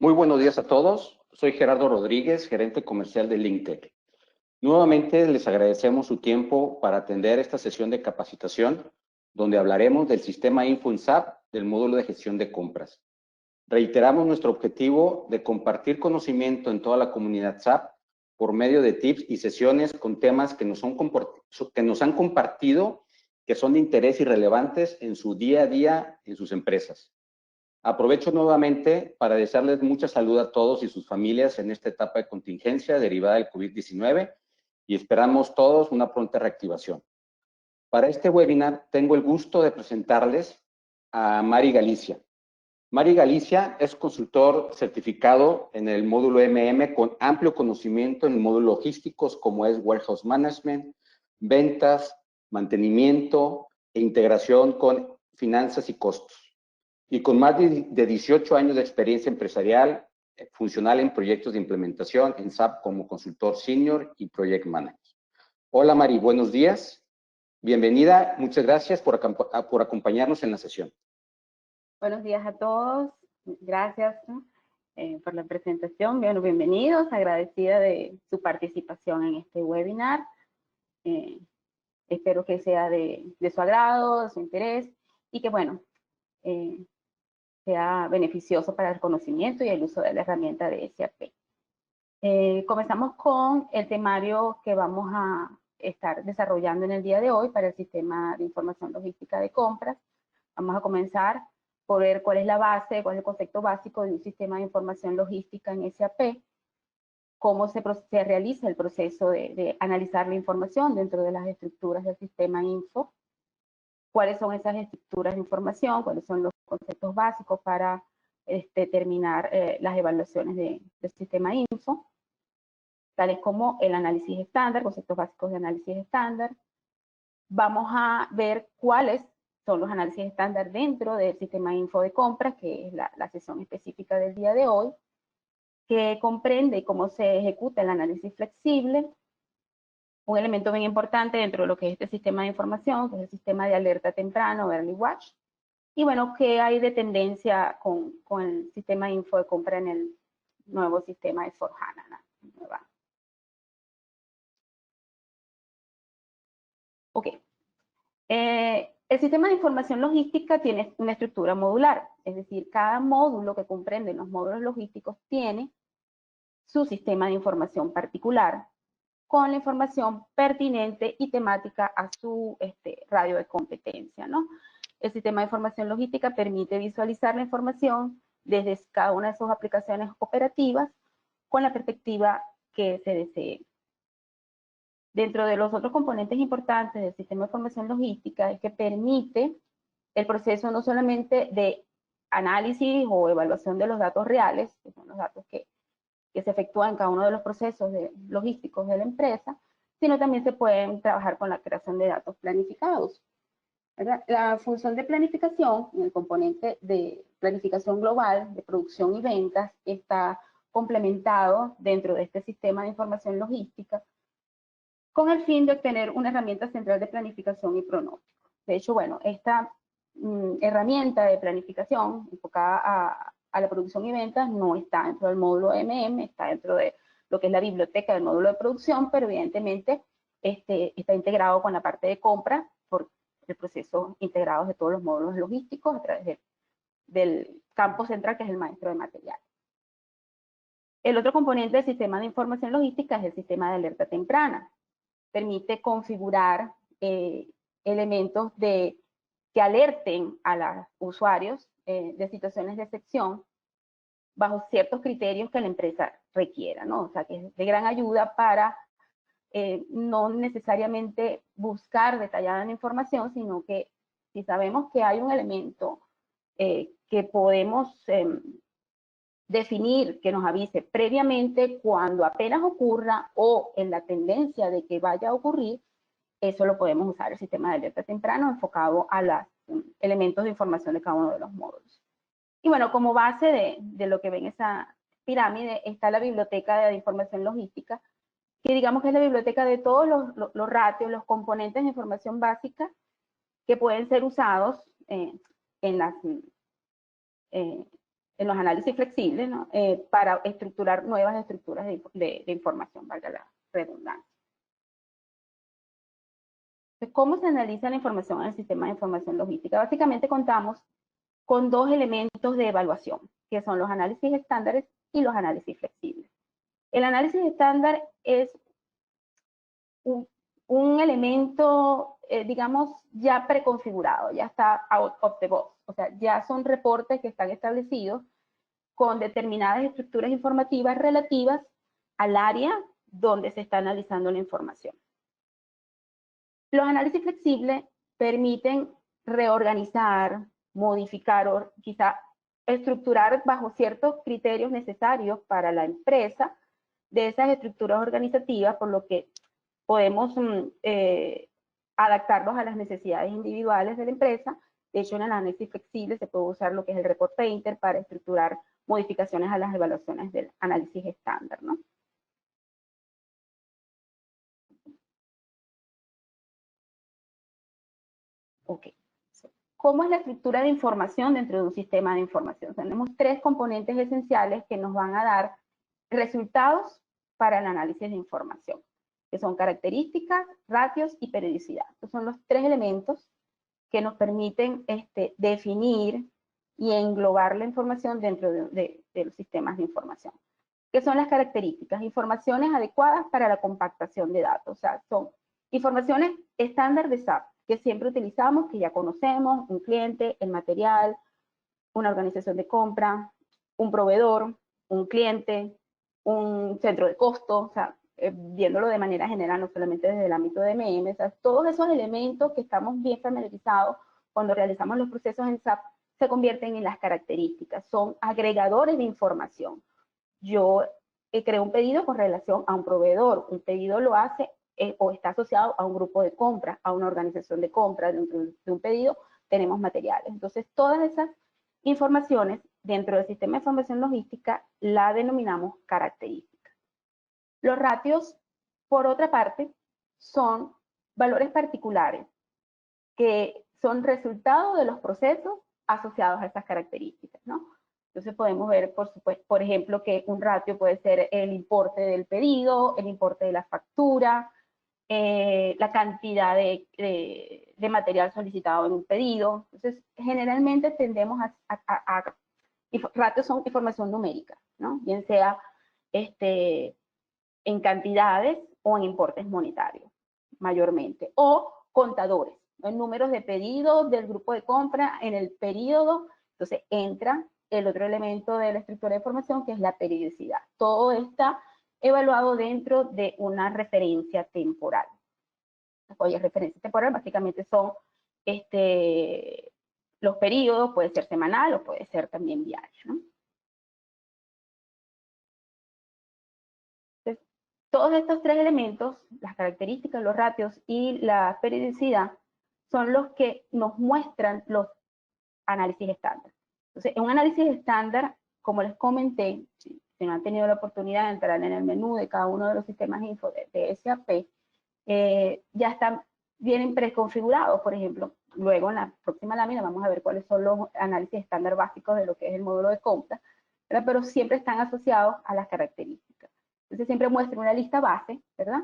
Muy buenos días a todos. Soy Gerardo Rodríguez, gerente comercial de LinkTech. Nuevamente les agradecemos su tiempo para atender esta sesión de capacitación, donde hablaremos del sistema Info en SAP del módulo de gestión de compras. Reiteramos nuestro objetivo de compartir conocimiento en toda la comunidad SAP por medio de tips y sesiones con temas que nos han compartido, que son de interés y relevantes en su día a día en sus empresas. Aprovecho nuevamente para desearles mucha salud a todos y sus familias en esta etapa de contingencia derivada del COVID-19 y esperamos todos una pronta reactivación. Para este webinar tengo el gusto de presentarles a Mari Galicia. Mari Galicia es consultor certificado en el módulo con amplio conocimiento en módulos logísticos como es Warehouse Management, ventas, mantenimiento e integración con finanzas y costos. Y con más de 18 años de experiencia empresarial, funcional en proyectos de implementación en SAP como consultor senior y project manager. Hola Mari, buenos días. Bienvenida, muchas gracias por acompañarnos en la sesión. Buenos días a todos, gracias por la presentación. Bueno, bienvenidos, agradecida de su participación en este webinar. Espero que sea de su agrado, de su interés y que, bueno, sea beneficioso para el conocimiento y el uso de la herramienta de SAP. Comenzamos con el temario que vamos a estar desarrollando en el día de hoy para el sistema de información logística de compras. Vamos a comenzar por ver cuál es la base, cuál es el concepto básico de un sistema de información logística en SAP, cómo se realiza el proceso de analizar la información dentro de las estructuras del sistema Info, cuáles son esas estructuras de información, cuáles son los conceptos básicos para determinar las evaluaciones del sistema Info, tales como el análisis estándar, conceptos básicos de análisis estándar. Vamos a ver cuáles son los análisis estándar dentro del sistema Info de compras, que es la sesión específica del día de hoy, que comprende cómo se ejecuta el análisis flexible, un elemento bien importante dentro de lo que es este sistema de información, que es el sistema de alerta temprano, Early Watch, y bueno, qué hay de tendencia con el sistema Info de compra en el nuevo sistema de S/4HANA. Ok. El sistema de información logística tiene una estructura modular, es decir, cada módulo que comprende los módulos logísticos tiene su sistema de información particular con la información pertinente y temática a su radio de competencia, ¿no? El sistema de información logística permite visualizar la información desde cada una de sus aplicaciones operativas con la perspectiva que se desee. Dentro de los otros componentes importantes del sistema de información logística es que permite el proceso no solamente de análisis o evaluación de los datos reales, que son los datos que se efectúan en cada uno de los procesos logísticos de la empresa, sino también se pueden trabajar con la creación de datos planificados. La función de planificación, en el componente de planificación global de producción y ventas, está complementado dentro de este sistema de información logística con el fin de obtener una herramienta central de planificación y pronóstico. De hecho, bueno, esta herramienta de planificación enfocada a la producción y ventas no está dentro del módulo está dentro de lo que es la biblioteca del módulo de producción, pero evidentemente está integrado con la parte de compra por el proceso integrado de todos los módulos logísticos a través del campo central que es el maestro de material. El otro componente del sistema de información logística es el sistema de alerta temprana. Permite configurar elementos que alerten a los usuarios de situaciones de excepción bajo ciertos criterios que la empresa requiera, ¿no? O sea, que es de gran ayuda para no necesariamente buscar detallada la información, sino que si sabemos que hay un elemento que podemos definir, que nos avise previamente cuando apenas ocurra o en la tendencia de que vaya a ocurrir, eso lo podemos usar el sistema de alerta temprano enfocado a los elementos de información de cada uno de los módulos. Y bueno, como base de lo que ven esa pirámide está la biblioteca de información logística, que digamos que es la biblioteca de todos los ratios, los componentes de información básica que pueden ser usados en en los análisis flexibles, ¿no? Para estructurar nuevas estructuras de información, valga la redundancia. ¿Cómo se analiza la información en el sistema de información logística? Básicamente contamos con dos elementos de evaluación, que son los análisis estándares y los análisis flexibles. El análisis estándar es un elemento, digamos, ya preconfigurado, ya está out of the box. O sea, ya son reportes que están establecidos con determinadas estructuras informativas relativas al área donde se está analizando la información. Los análisis flexibles permiten reorganizar, modificar o quizá estructurar bajo ciertos criterios necesarios para la empresa de esas estructuras organizativas, por lo que podemos adaptarlos a las necesidades individuales de la empresa. De hecho, en el análisis flexible se puede usar lo que es el report painter para estructurar modificaciones a las evaluaciones del análisis estándar, ¿no? Ok. ¿Cómo es la estructura de información dentro de un sistema de información? Tenemos tres componentes esenciales que nos van a dar resultados para el análisis de información, que son características, ratios y periodicidad. Estos son los tres elementos que nos permiten definir y englobar la información dentro de los sistemas de información. ¿Qué son las características? Informaciones adecuadas para la compactación de datos. O sea, son informaciones estándar de SAP que siempre utilizamos, que ya conocemos, un cliente, el material, una organización de compra, un proveedor, un cliente, un centro de costo, o sea, viéndolo de manera general, no solamente desde el ámbito de MM, o sea, todos esos elementos que estamos bien familiarizados cuando realizamos los procesos en SAP se convierten en las características, son agregadores de información. Yo creo un pedido con relación a un proveedor, un pedido lo hace o está asociado a un grupo de compra, a una organización de compra. Dentro de un pedido tenemos materiales. Entonces, todas esas informaciones dentro del sistema de información logística la denominamos características. Los ratios, por otra parte, son valores particulares que son resultado de los procesos asociados a esas características, ¿no? Entonces podemos ver, por supuesto, por ejemplo, que un ratio puede ser el importe del pedido, el importe de la factura, la cantidad de material solicitado en un pedido. Entonces, generalmente tendemos ratios son información numérica, ¿no? Bien sea en cantidades o en importes monetarios, mayormente. O contadores, en números de pedidos del grupo de compra en el periodo. Entonces, entra el otro elemento de la estructura de información, que es la periodicidad. Todo está evaluado dentro de una referencia temporal. Oye, referencia temporal básicamente son los periodos, puede ser semanal o puede ser también diario, ¿no? Entonces, todos estos tres elementos, las características, los ratios y la periodicidad, son los que nos muestran los análisis estándar. Entonces, en un análisis estándar, como les comenté, si no han tenido la oportunidad de entrar en el menú de cada uno de los sistemas info de SAP, ya vienen preconfigurados. Por ejemplo, luego en la próxima lámina vamos a ver cuáles son los análisis estándar básicos de lo que es el módulo de compra, ¿verdad? Pero siempre están asociados a las características. Entonces siempre muestra una lista base, ¿verdad?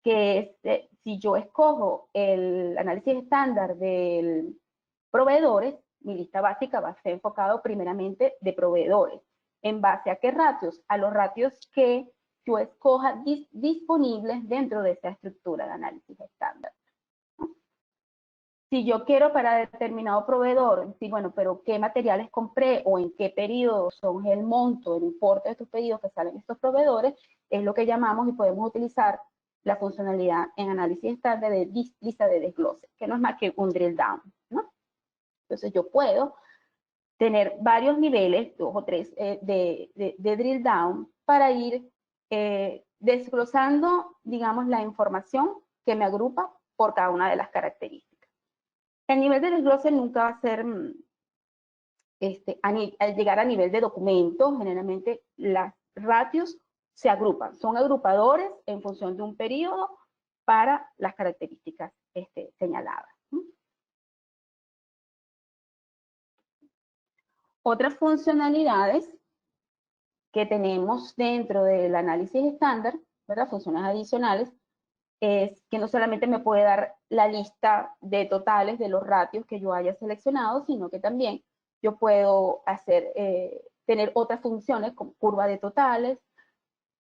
Que es, si yo escojo el análisis estándar del proveedores, mi lista básica va a ser enfocado primeramente de proveedores. ¿En base a qué ratios? A los ratios que yo escoja disponibles dentro de esa estructura de análisis estándar. Si yo quiero para determinado proveedor, sí, bueno, pero qué materiales compré o en qué periodo son el monto, el importe de estos pedidos que salen estos proveedores, es lo que llamamos y podemos utilizar la funcionalidad en análisis estándar de lista de desglose, que no es más que un drill down, ¿no? Entonces yo puedo tener varios niveles, 2 o 3, de drill down para ir desglosando, digamos, la información que me agrupa por cada una de las características. El nivel de desglose nunca va a ser, al llegar a nivel de documento, generalmente las ratios se agrupan, son agrupadores en función de un periodo para las características señaladas. Otras funcionalidades que tenemos dentro del análisis estándar, ¿verdad? Funciones adicionales, es que no solamente me puede dar la lista de totales de los ratios que yo haya seleccionado, sino que también yo puedo hacer, tener otras funciones como curva de totales,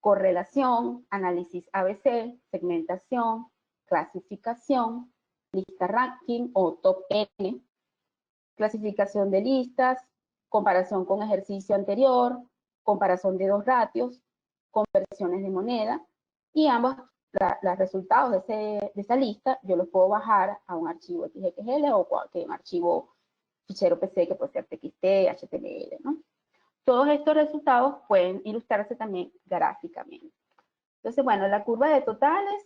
correlación, análisis ABC, segmentación, clasificación, lista ranking o top N, clasificación de listas, comparación con ejercicio anterior, comparación de dos ratios, conversiones de moneda, y ambos los resultados de esa lista yo los puedo bajar a un archivo XXL o un archivo fichero PC que puede ser TXT, HTML, ¿no? Todos estos resultados pueden ilustrarse también gráficamente. Entonces, bueno, la curva de totales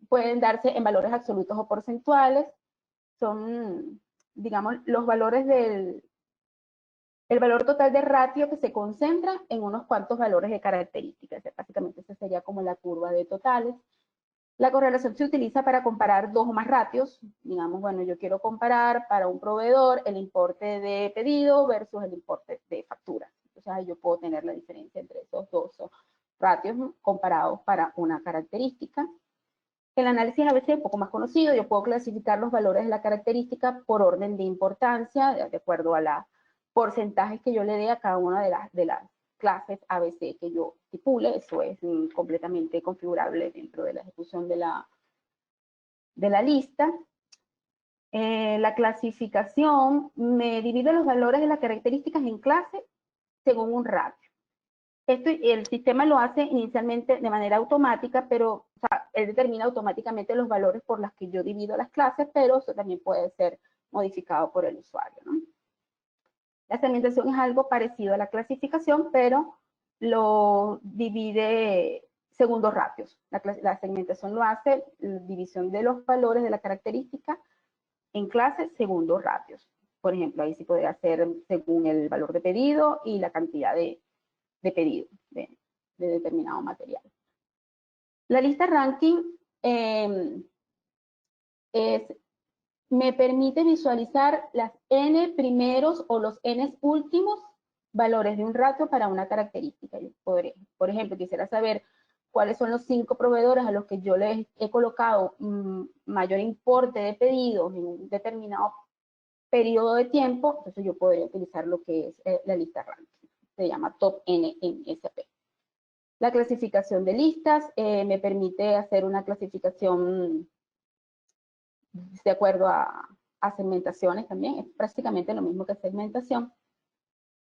pueden darse en valores absolutos o porcentuales. Son, digamos, los valores el valor total de ratio que se concentra en unos cuantos valores de características. Básicamente esa sería como la curva de totales. La correlación se utiliza para comparar dos o más ratios. Digamos, bueno, yo quiero comparar para un proveedor el importe de pedido versus el importe de factura. Entonces ahí yo puedo tener la diferencia entre esos dos ratios comparados para una característica. El análisis ABC es un poco más conocido. Yo puedo clasificar los valores de la característica por orden de importancia, de acuerdo a los porcentajes que yo le dé a cada una de las clases ABC que yo estipule. Eso es completamente configurable dentro de la ejecución de la lista. La clasificación me divide los valores de las características en clase según un ratio. Esto el sistema lo hace inicialmente de manera automática, pero o sea, él determina automáticamente los valores por los que yo divido las clases, pero eso también puede ser modificado por el usuario, ¿no? La segmentación es algo parecido a la clasificación, pero lo divide según dos ratios. La segmentación lo hace división de los valores de la característica en clases según dos ratios. Por ejemplo, ahí sí podría ser según el valor de pedido y la cantidad de pedido de determinado material. La lista ranking me permite visualizar las n primeros o los n últimos valores de un ratio para una característica. Yo podré, por ejemplo, quisiera saber cuáles son los 5 proveedores a los que yo les he colocado mayor importe de pedidos en un determinado periodo de tiempo. Entonces yo podría utilizar lo que es la lista ranking. Se llama top N en SP. La clasificación de listas me permite hacer una clasificación de acuerdo a segmentaciones también. Es prácticamente lo mismo que segmentación.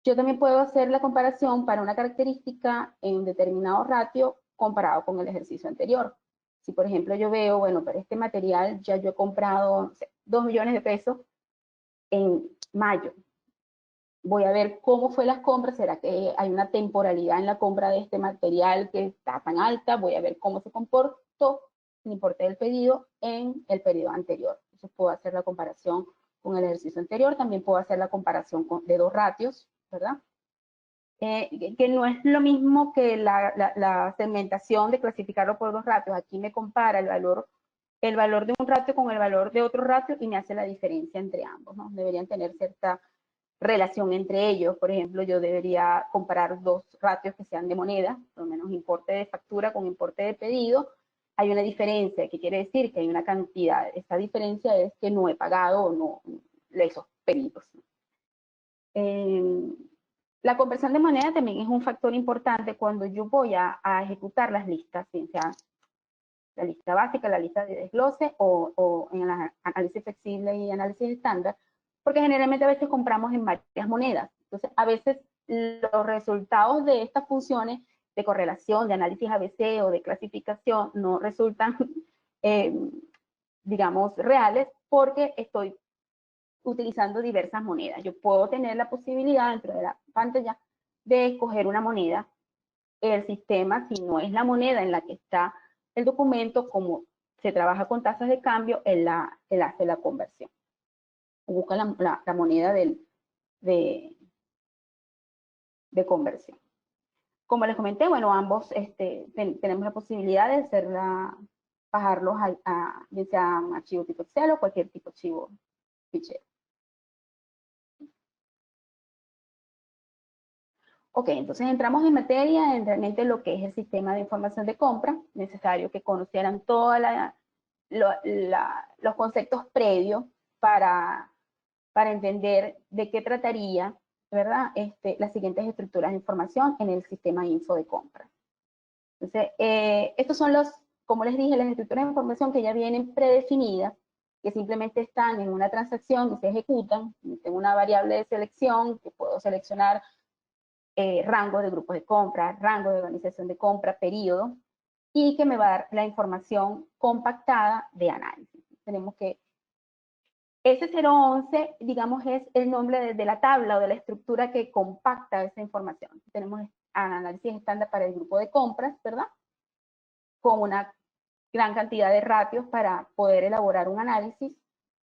Yo también puedo hacer la comparación para una característica en un determinado ratio comparado con el ejercicio anterior. Si, por ejemplo, yo veo, bueno, para este material ya yo he comprado, no sé, 2 millones de pesos en mayo. Voy a ver cómo fue las compras, será que hay una temporalidad en la compra de este material que está tan alta, voy a ver cómo se comportó el importe del pedido en el periodo anterior. Entonces puedo hacer la comparación con el ejercicio anterior, también puedo hacer la comparación de dos ratios, ¿verdad? Que no es lo mismo que la segmentación de clasificarlo por dos ratios. Aquí me compara el valor de un ratio con el valor de otro ratio y me hace la diferencia entre ambos, ¿no? Deberían tener cierta relación entre ellos. Por ejemplo, yo debería comparar dos ratios que sean de moneda, por lo menos importe de factura con importe de pedido. Hay una diferencia, que quiere decir que hay una cantidad. Esta diferencia es que no he pagado o no esos pedidos. La conversión de moneda también es un factor importante cuando yo voy a ejecutar las listas, sea la lista básica, la lista de desglose o en el análisis flexible y análisis estándar, porque generalmente a veces compramos en varias monedas. Entonces, a veces los resultados de estas funciones de correlación, de análisis ABC o de clasificación no resultan, digamos, reales porque estoy utilizando diversas monedas. Yo puedo tener la posibilidad dentro de la pantalla de escoger una moneda. El sistema, si no es la moneda en la que está el documento, como se trabaja con tasas de cambio, él hace la conversión. Busca la moneda de conversión. Como les comenté, bueno, ambos tenemos la posibilidad de bajarlos ya sea un archivo tipo Excel o cualquier tipo de archivo fichero. Ok, entonces entramos en materia en realmente lo que es el sistema de información de compra. Necesario que conocieran todos los conceptos previos para, para entender de qué trataría, ¿verdad? Las siguientes estructuras de información en el sistema info de compra. Entonces, estos son como les dije, las estructuras de información que ya vienen predefinidas, que simplemente están en una transacción y se ejecutan. Tengo una variable de selección que puedo seleccionar rango de grupos de compra, rango de organización de compra, periodo, y que me va a dar la información compactada de análisis. Tenemos que S011, digamos, es el nombre de la tabla o de la estructura que compacta esa información. Tenemos análisis estándar para el grupo de compras, ¿verdad? Con una gran cantidad de ratios para poder elaborar un análisis.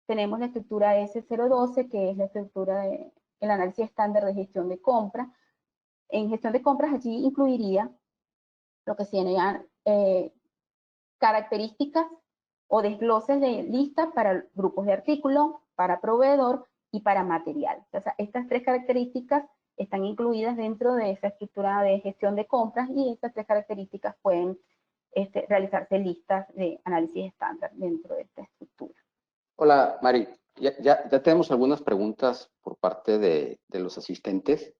Tenemos la estructura S012, que es la estructura del análisis estándar de gestión de compras. En gestión de compras allí incluiría lo que serían características o desgloses de listas para grupos de artículos, para proveedor y para material. O sea, estas tres características están incluidas dentro de esa estructura de gestión de compras y estas tres características pueden realizarse listas de análisis estándar dentro de esta estructura. Hola, Mari. Ya tenemos algunas preguntas por parte de los asistentes.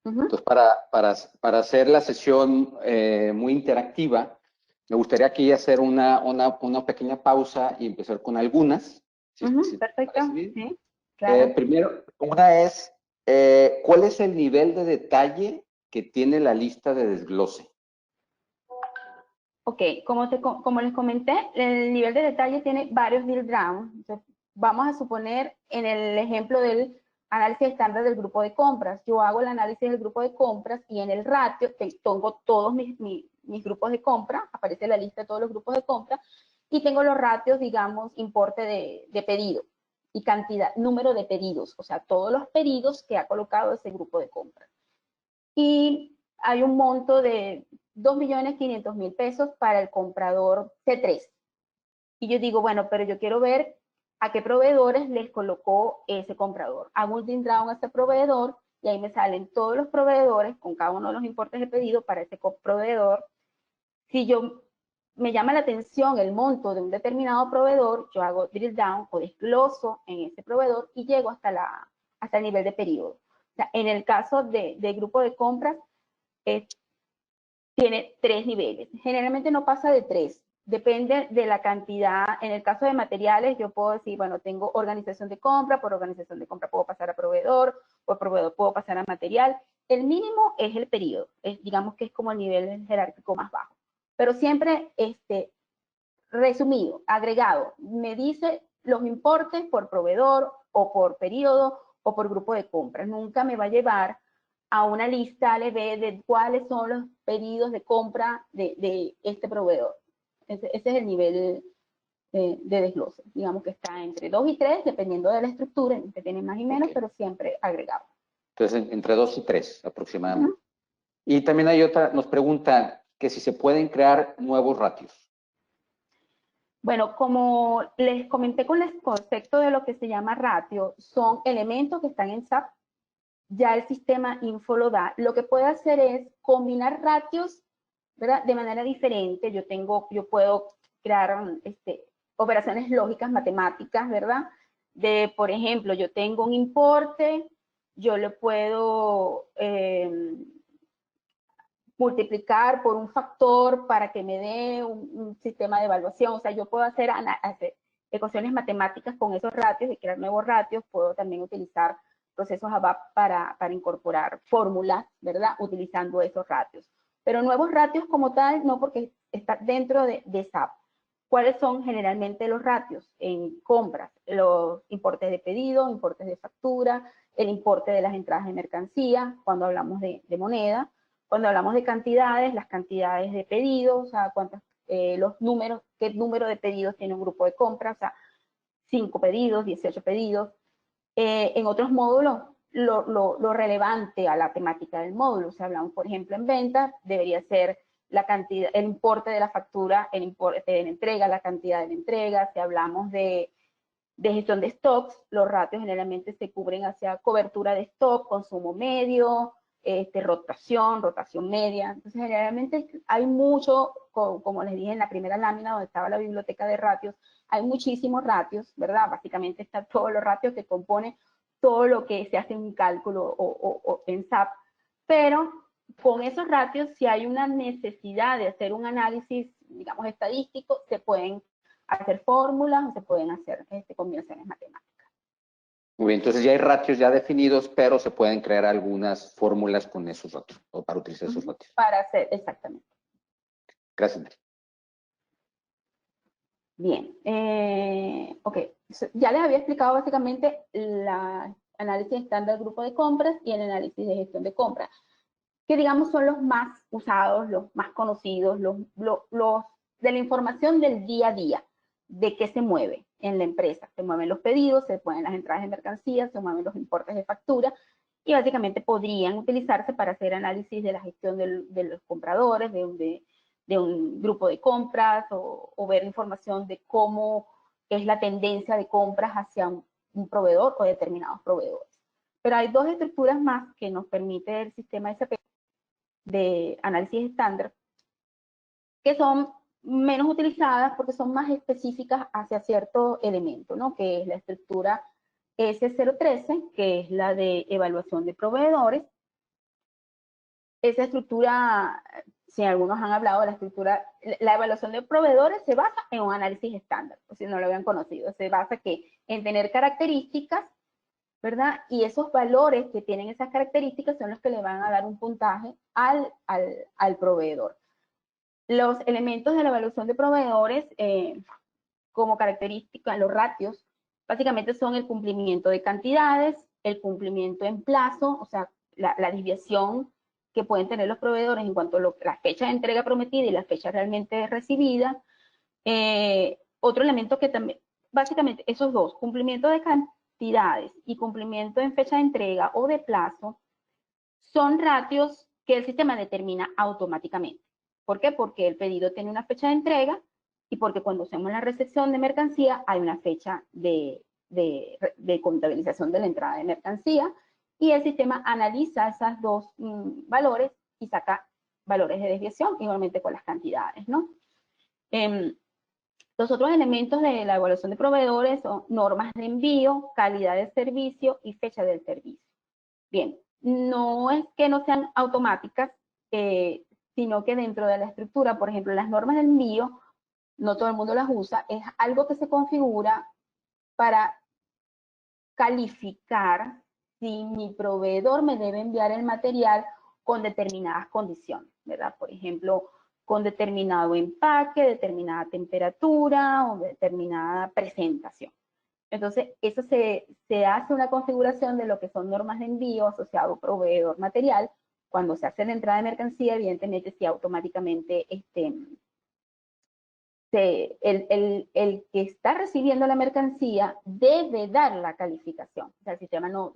Entonces, para hacer la sesión muy interactiva, me gustaría aquí hacer una pequeña pausa y empezar con algunas. Si Perfecto, sí, claro. primero, una es, ¿cuál es el nivel de detalle que tiene la lista de desglose? Ok, como les comenté, el nivel de detalle tiene varios drill downs. Entonces, vamos a suponer en el ejemplo del análisis estándar del grupo de compras. Yo hago el análisis del grupo de compras y en el ratio tengo todos mis grupos de compra, aparece la lista de todos los grupos de compra, y tengo los ratios, digamos, importe de pedido y cantidad, número de pedidos, o sea, todos los pedidos que ha colocado ese grupo de compras. Y hay un monto de 2.500.000 pesos para el comprador C3. Y yo digo, bueno, pero yo quiero ver a qué proveedores les colocó ese comprador. Hago un drill down a ese proveedor y ahí me salen todos los proveedores con cada uno de los importes de pedido para ese proveedor. Si yo me llama la atención el monto de un determinado proveedor, yo hago drill down o desgloso en ese proveedor y llego hasta el nivel de periodo. O sea, en el caso de grupo de compras, tiene 3 niveles. Generalmente no pasa de 3. Depende de la cantidad. En el caso de materiales, yo puedo decir, bueno, tengo organización de compra, por organización de compra puedo pasar a proveedor, por proveedor puedo pasar a material. El mínimo es el periodo. Digamos que es como el nivel jerárquico más bajo. Pero siempre, resumido, agregado, me dice los importes por proveedor o por periodo o por grupo de compras. Nunca me va a llevar a una lista LB de cuáles son los pedidos de compra de este proveedor. Ese es el nivel de desglose. Digamos que está entre 2 y 3, dependiendo de la estructura, que tiene más y menos, pero siempre agregado. Entonces, entre 2 y 3 aproximadamente. Y también hay otra, nos preguntan que si se pueden crear nuevos ratios. Bueno, como les comenté con el concepto de lo que se llama ratio, son elementos que están en SAP. Ya el sistema info lo da. Lo que puede hacer es combinar ratios, ¿verdad? De manera diferente. Yo puedo crear operaciones lógicas matemáticas, ¿verdad? Por ejemplo, yo tengo un importe, yo le puedo multiplicar por un factor para que me dé un sistema de evaluación. O sea, yo puedo hacer ecuaciones matemáticas con esos ratios y crear nuevos ratios. Puedo también utilizar procesos ABAP para incorporar fórmulas, ¿verdad? Utilizando esos ratios. Pero nuevos ratios como tal, no, porque está dentro de SAP. ¿Cuáles son generalmente los ratios en compras? Los importes de pedido, importes de factura, el importe de las entradas de mercancía, cuando hablamos de moneda. Cuando hablamos de cantidades, las cantidades de pedidos, o sea, los números, qué número de pedidos tiene un grupo de compra, o sea, 5 pedidos, 18 pedidos. En otros módulos, lo relevante a la temática del módulo, si hablamos, por ejemplo, en ventas, debería ser la cantidad, el importe de la factura, el importe de la entrega, la cantidad de la entrega. Si hablamos de gestión de stocks, los ratios generalmente se cubren hacia cobertura de stock, consumo medio, rotación media. Entonces, generalmente hay mucho, como les dije en la primera lámina donde estaba la biblioteca de ratios, hay muchísimos ratios, ¿verdad? Básicamente están todos los ratios que componen todo lo que se hace en un cálculo o en SAP, pero con esos ratios, si hay una necesidad de hacer un análisis, digamos, estadístico, se pueden hacer fórmulas o se pueden hacer combinaciones matemáticas. Muy bien, entonces ya hay ratios ya definidos, pero se pueden crear algunas fórmulas con esos ratios, o para utilizar esos ratios. Para hacer, exactamente. Gracias, Mary. Bien, ok. Ya les había explicado básicamente el análisis estándar grupo de compras y el análisis de gestión de compras, que digamos son los más usados, los más conocidos, los de la información del día a día, de qué se mueve en la empresa. Se mueven los pedidos, se mueven las entradas de mercancías, se mueven los importes de factura, y básicamente podrían utilizarse para hacer análisis de la gestión de los compradores, de un grupo de compras, o ver información de cómo es la tendencia de compras hacia un proveedor o determinados proveedores. Pero hay dos estructuras más que nos permite el sistema SP de análisis estándar, que son menos utilizadas porque son más específicas hacia cierto elemento, ¿no? Que es la estructura S013, que es la de evaluación de proveedores. Esa estructura, si algunos han hablado de la estructura, la evaluación de proveedores se basa en un análisis estándar, por si no lo habían conocido. Se basa en tener características, ¿verdad? Y esos valores que tienen esas características son los que le van a dar un puntaje al proveedor. Los elementos de la evaluación de proveedores, como característica, los ratios, básicamente son el cumplimiento de cantidades, el cumplimiento en plazo, o sea, la desviación que pueden tener los proveedores en cuanto a la fecha de entrega prometida y la fecha realmente recibida. Otro elemento que también, básicamente esos dos, cumplimiento de cantidades y cumplimiento en fecha de entrega o de plazo, son ratios que el sistema determina automáticamente. ¿Por qué? Porque el pedido tiene una fecha de entrega y porque cuando hacemos la recepción de mercancía hay una fecha de contabilización de la entrada de mercancía, y el sistema analiza esos dos valores y saca valores de desviación, igualmente con las cantidades, ¿no? Los otros elementos de la evaluación de proveedores son normas de envío, calidad de servicio y fecha del servicio. Bien, no es que no sean automáticas, sino que dentro de la estructura, por ejemplo, las normas de envío, no todo el mundo las usa, es algo que se configura para calificar si mi proveedor me debe enviar el material con determinadas condiciones, ¿verdad? Por ejemplo, con determinado empaque, determinada temperatura o determinada presentación. Entonces, eso se hace una configuración de lo que son normas de envío asociado proveedor material. Cuando se hace la entrada de mercancía, evidentemente, si automáticamente el que está recibiendo la mercancía debe dar la calificación. O sea, el sistema no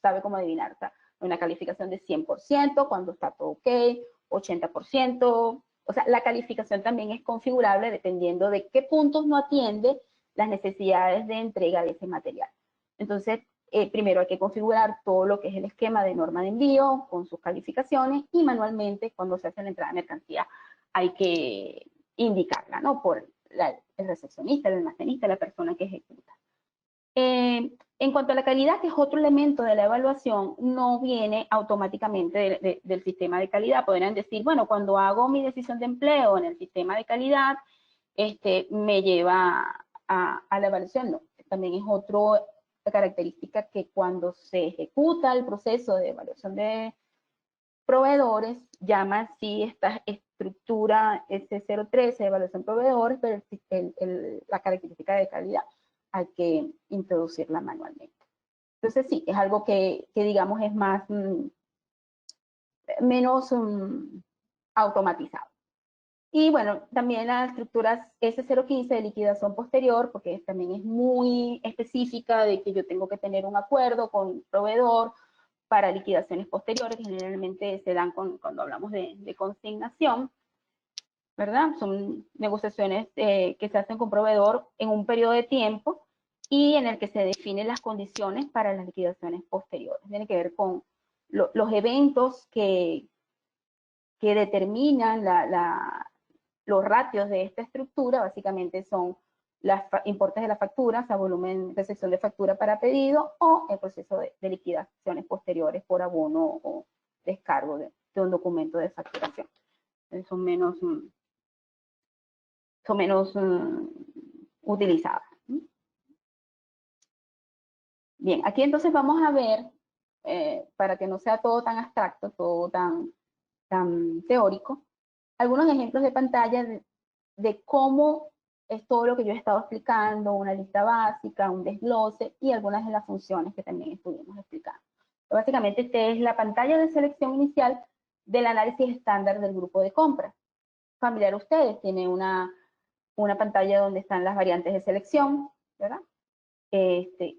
sabe cómo adivinar. O sea, una calificación de 100% cuando está todo ok, 80%. O sea, la calificación también es configurable dependiendo de qué puntos no atiende las necesidades de entrega de ese material. Entonces, primero hay que configurar todo lo que es el esquema de norma de envío con sus calificaciones, y manualmente cuando se hace la entrada de mercancía hay que indicarla, ¿no? Por el recepcionista, el almacenista, la persona que ejecuta. En cuanto a la calidad, que es otro elemento de la evaluación, no viene automáticamente del sistema de calidad. Podrían decir, bueno, cuando hago mi decisión de empleo en el sistema de calidad, me lleva a la evaluación. No, también es otra característica que cuando se ejecuta el proceso de evaluación de proveedores, llama así esta estructura S013 de evaluación de proveedores, pero la característica de calidad hay que introducirla manualmente. Entonces sí, es algo que digamos es más, menos automatizado. Y bueno, también las estructuras S015 de liquidación posterior, porque también es muy específica de que yo tengo que tener un acuerdo con un proveedor para liquidaciones posteriores, que generalmente se dan cuando hablamos de consignación, ¿verdad? Son negociaciones que se hacen con proveedor en un periodo de tiempo y en el que se definen las condiciones para las liquidaciones posteriores. Tiene que ver con los eventos que determinan los ratios de esta estructura, básicamente son los importes de la factura, o sea, volumen, recepción de factura para pedido, o el proceso de liquidaciones posteriores por abono o descargo de un documento de facturación. Son menos utilizadas. Bien, aquí entonces vamos a ver, para que no sea todo tan abstracto, todo tan teórico, algunos ejemplos de pantalla de cómo es todo lo que yo he estado explicando, una lista básica, un desglose y algunas de las funciones que también estuvimos explicando. Básicamente, esta es la pantalla de selección inicial del análisis estándar del grupo de compra. Familiar a ustedes, tiene una pantalla donde están las variantes de selección, ¿verdad? Que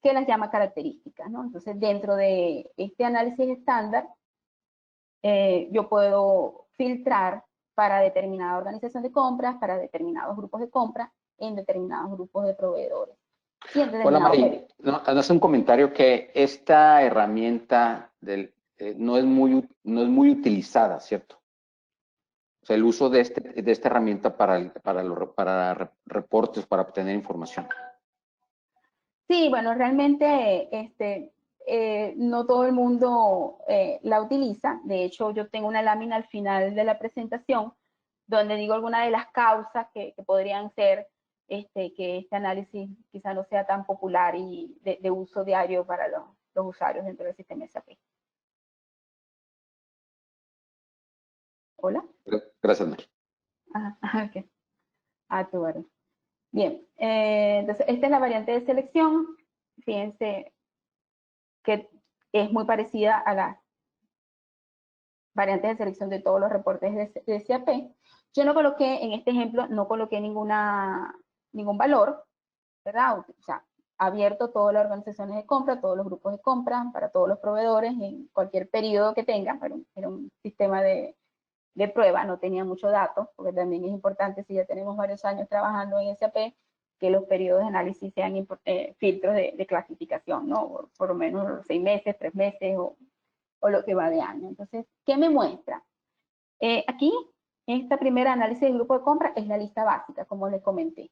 las llama características, ¿no? Entonces, dentro de este análisis estándar, yo puedo filtrar para determinada organización de compras, para determinados grupos de compra, en determinados grupos de proveedores. Hola Mari, hace un comentario que esta herramienta no es muy utilizada, ¿cierto? O sea, el uso de esta herramienta para reportes, para obtener información. Sí, bueno, realmente no todo el mundo la utiliza. De hecho, yo tengo una lámina al final de la presentación donde digo algunas de las causas que podrían ser que este análisis quizá no sea tan popular y de uso diario para los usuarios dentro del sistema SAP. ¿Hola? Gracias, Mari. Ok. Tu orden. Bien, entonces esta es la variante de selección. Fíjense que es muy parecida a las variantes de selección de todos los reportes de SAP. Yo no coloqué, en este ejemplo, no coloqué ningún valor, ¿verdad? O sea, abierto todas las organizaciones de compra, todos los grupos de compra, para todos los proveedores, en cualquier periodo que tengan, pero era un sistema de prueba, no tenía mucho dato, porque también es importante, si ya tenemos varios años trabajando en SAP, que los periodos de análisis sean filtros de clasificación, ¿no? Por lo menos 6 meses, 3 meses o lo que va de año. Entonces, ¿qué me muestra? Aquí, esta primera análisis del grupo de compra es la lista básica, como les comenté.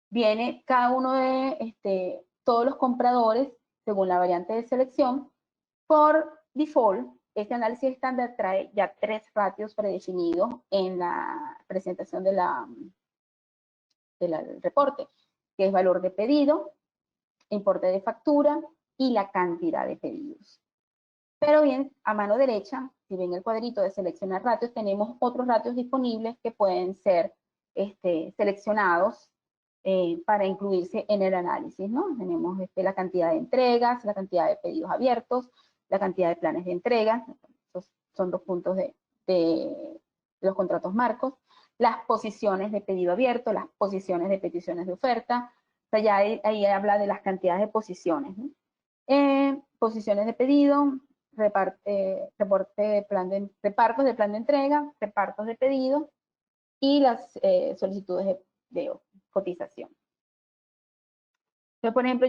Viene cada uno de todos los compradores, según la variante de selección. Por default, este análisis estándar trae ya 3 ratios predefinidos en la presentación del reporte, que es valor de pedido, importe de factura y la cantidad de pedidos. Pero bien, a mano derecha, si ven el cuadrito de seleccionar ratios, tenemos otros ratios disponibles que pueden ser seleccionados para incluirse en el análisis, ¿no? Tenemos la cantidad de entregas, la cantidad de pedidos abiertos, la cantidad de planes de entrega, esos son 2 puntos de los contratos marcos, las posiciones de pedido abierto, las posiciones de peticiones de oferta, o sea, ya ahí habla de las cantidades de posiciones, ¿no? Posiciones de pedido, repartos de plan de entrega, repartos de pedido y las solicitudes de cotización. Entonces, por ejemplo,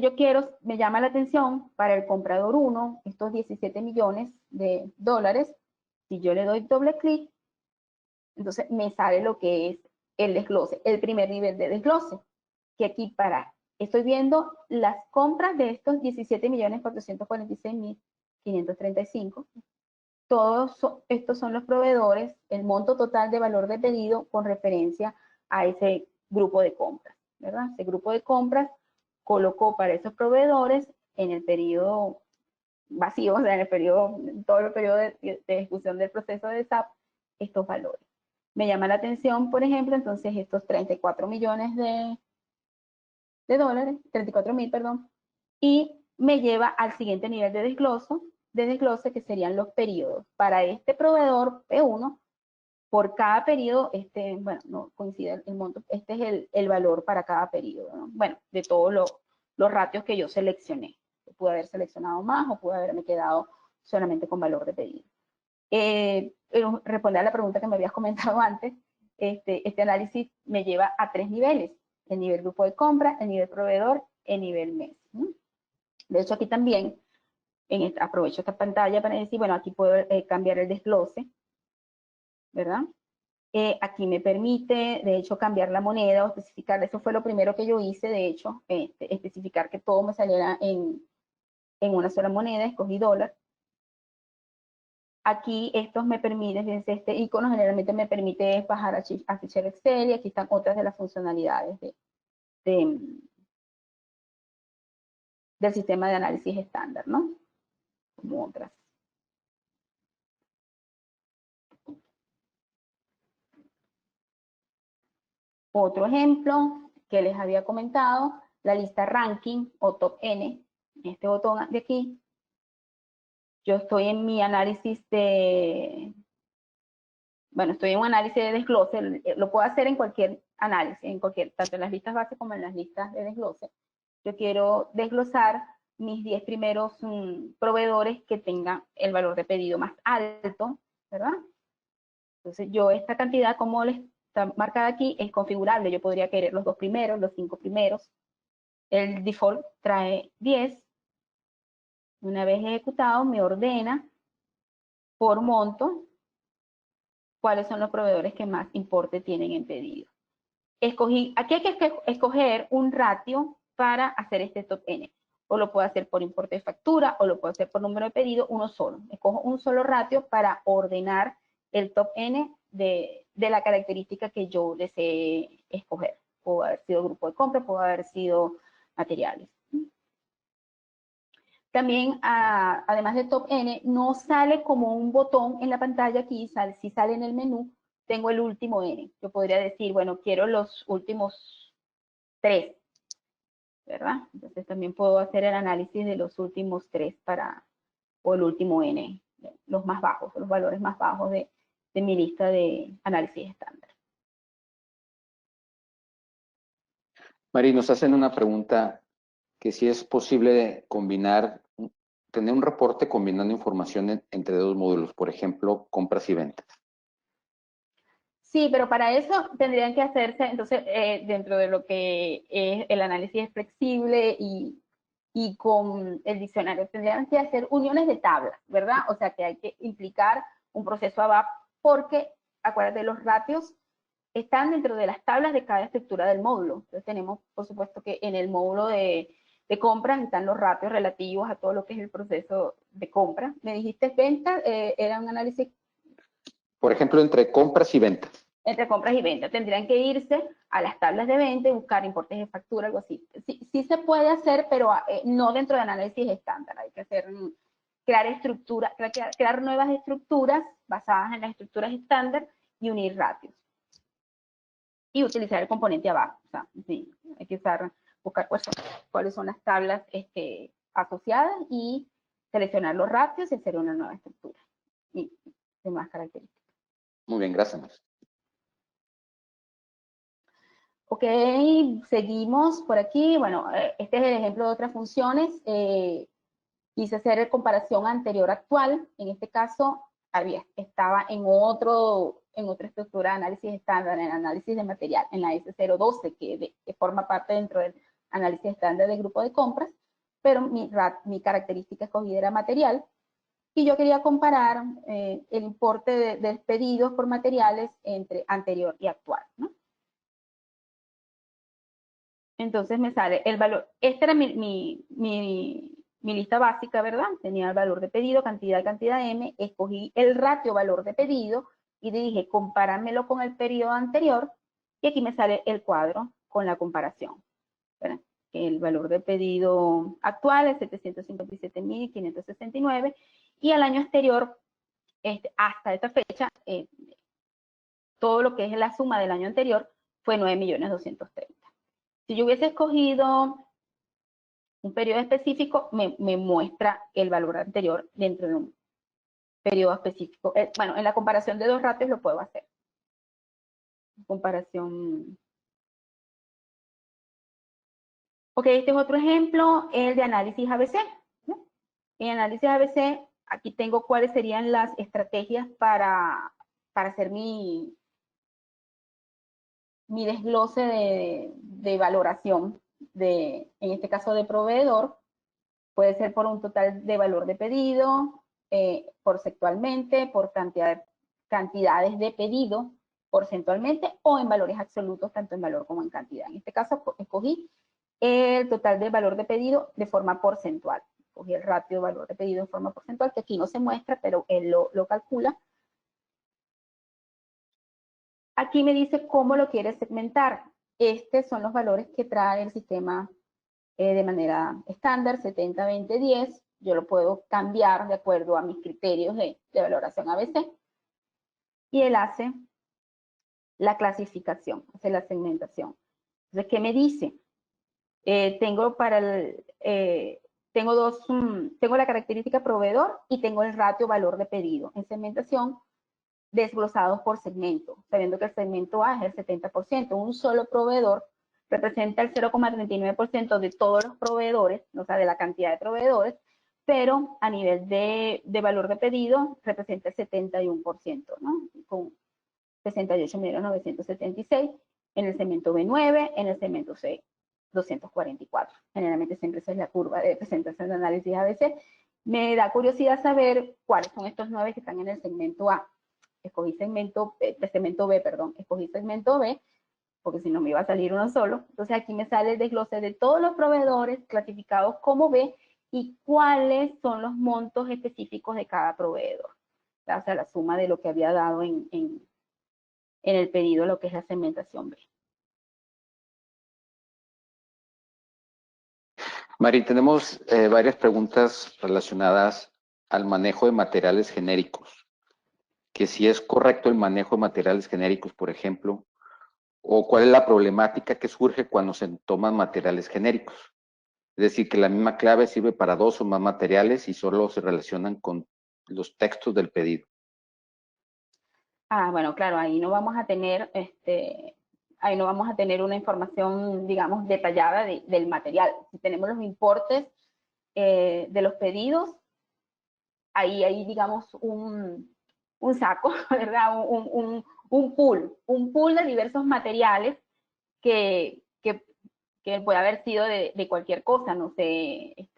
me llama la atención para el comprador 1, estos 17 millones de dólares, si yo le doy doble clic, entonces me sale lo que es el desglose, el primer nivel de desglose, que aquí estoy viendo las compras de estos 17.446.535. Todos estos son los proveedores, el monto total de valor de pedido con referencia a ese grupo de compras, ¿verdad? Ese grupo de compras colocó para esos proveedores en el periodo vacío, o sea, en todo el periodo de ejecución del proceso de SAP, estos valores. Me llama la atención, por ejemplo, entonces estos 34 millones de dólares, 34.000, perdón, y me lleva al siguiente nivel de desglose, que serían los periodos. Para este proveedor P1, por cada periodo, bueno, no coincide el monto, este es el valor para cada periodo, ¿no? Bueno, de todos los ratios que yo seleccioné. Pude haber seleccionado más o pude haberme quedado solamente con valor de pedido. Responder a la pregunta que me habías comentado antes, este análisis me lleva a 3 niveles: el nivel grupo de compra, el nivel proveedor, el nivel mes. De hecho, aquí también aprovecho esta pantalla para decir, bueno, aquí puedo cambiar el desglose, ¿verdad? Aquí me permite, de hecho, cambiar la moneda o especificar, eso fue lo primero que yo hice, de hecho, especificar que todo me saliera en una sola moneda, escogí dólar. Aquí estos me permiten, fíjense, este icono generalmente me permite bajar a fichero Excel y aquí están otras de las funcionalidades del sistema de análisis estándar, ¿no? Como otras. Otro ejemplo que les había comentado, la lista ranking o top N, este botón de aquí. Yo estoy en mi análisis estoy en un análisis de desglose, lo puedo hacer en cualquier análisis, tanto en las listas base como en las listas de desglose. Yo quiero desglosar mis 10 primeros proveedores que tengan el valor de pedido más alto, ¿verdad? Entonces yo esta cantidad, como les está marcada aquí, es configurable. Yo podría querer los 2 primeros, los 5 primeros. El default trae 10. Una vez ejecutado, me ordena por monto cuáles son los proveedores que más importe tienen en pedido. Aquí hay que escoger un ratio para hacer este top N. O lo puedo hacer por importe de factura, o lo puedo hacer por número de pedido, uno solo. Escojo un solo ratio para ordenar el top N de la característica que yo desee escoger. Puede haber sido grupo de compra, puede haber sido materiales. También, además de top N, no sale como un botón en la pantalla aquí, si sale en el menú, tengo el último N. Yo podría decir, bueno, quiero los últimos 3, ¿verdad? Entonces también puedo hacer el análisis de los últimos 3 o el último N, los más bajos, los valores más bajos de mi lista de análisis estándar. Mari, nos hacen una pregunta que si es posible tener un reporte combinando información entre dos módulos, por ejemplo, compras y ventas. Sí, pero para eso tendrían que hacerse, entonces, dentro de lo que es el análisis es flexible y con el diccionario, tendrían que hacer uniones de tablas, ¿verdad? O sea, que hay que implicar un proceso ABAP porque, acuérdate, los ratios están dentro de las tablas de cada estructura del módulo. Entonces tenemos, por supuesto, que en el módulo de compras están los ratios relativos a todo lo que es el proceso de compra. Me dijiste venta, era un análisis. Por ejemplo, entre compras y ventas. Entre compras y ventas. Tendrían que irse a las tablas de venta y buscar importes de factura, algo así. Sí se puede hacer, pero no dentro de análisis estándar. Hay que crear nuevas estructuras basadas en las estructuras estándar y unir ratios. Y utilizar el componente abajo. O sea, sí, hay que buscar cuáles son las tablas asociadas y seleccionar los ratios y hacer una nueva estructura. Y demás características. Muy bien, gracias. Ok, seguimos por aquí. Bueno, este es el ejemplo de otras funciones. Quise hacer comparación anterior-actual. En este caso, estaba en otra estructura de análisis estándar, en análisis de material, en la S012, que forma parte dentro del análisis estándar de grupo de compras, pero mi característica escogida era material. Y yo quería comparar el importe de pedidos por materiales entre anterior y actual, ¿no? Entonces me sale el valor. Esta era mi lista básica, ¿verdad? Tenía el valor de pedido, cantidad M. Escogí el ratio valor de pedido y le dije, compáramelo con el periodo anterior. Y aquí me sale el cuadro con la comparación, ¿verdad? El valor de pedido actual es 757.569 y al año anterior, hasta esta fecha, todo lo que es la suma del año anterior fue 9.230.000. Si yo hubiese escogido un periodo específico, me muestra el valor anterior dentro de un periodo específico. Bueno, en la comparación de dos ratios lo puedo hacer. Comparación. Ok, este es otro ejemplo, el de análisis ABC. ¿No? En análisis ABC, aquí tengo cuáles serían las estrategias para hacer mi desglose de valoración, en este caso de proveedor. Puede ser por un total de valor de pedido, porcentualmente, por cantidades de pedido, porcentualmente, o en valores absolutos, tanto en valor como en cantidad. En este caso, escogí el total de valor de pedido de forma porcentual. Escogí el ratio de valor de pedido en forma porcentual, que aquí no se muestra, pero él lo calcula. Aquí me dice cómo lo quiere segmentar. Estos son los valores que trae el sistema de manera estándar, 70, 20, 10. Yo lo puedo cambiar de acuerdo a mis criterios de valoración ABC. Y él hace la clasificación, hace la segmentación. Entonces, ¿qué me dice? Tengo tengo la característica proveedor y tengo el ratio valor de pedido. En segmentación, desglosados por segmento, sabiendo que el segmento A es el 70%. Un solo proveedor representa el 0,39% de todos los proveedores, o sea, de la cantidad de proveedores, pero a nivel de valor de pedido representa el 71%, ¿no? Con 68.976 en el segmento B9, en el segmento C 244. Generalmente siempre esa es la curva de presentación de análisis ABC. Me da curiosidad saber cuáles son estos 9 que están en el segmento A. Escogí segmento B, escogí segmento B, porque si no me iba a salir uno solo. Entonces aquí me sale el desglose de todos los proveedores clasificados como B y cuáles son los montos específicos de cada proveedor. O sea, la suma de lo que había dado en el pedido, lo que es la segmentación B. Mari, tenemos varias preguntas relacionadas al manejo de materiales genéricos. Que si es correcto el manejo de materiales genéricos, por ejemplo, o cuál es la problemática que surge cuando se toman materiales genéricos. Es decir, que la misma clave sirve para 2 o más materiales y solo se relacionan con los textos del pedido. Bueno, claro, ahí no vamos a tener una información, digamos, detallada del material. Si tenemos los importes de los pedidos, ahí hay, digamos, un saco, ¿verdad? Un pool de diversos materiales que puede haber sido de cualquier cosa, no sé.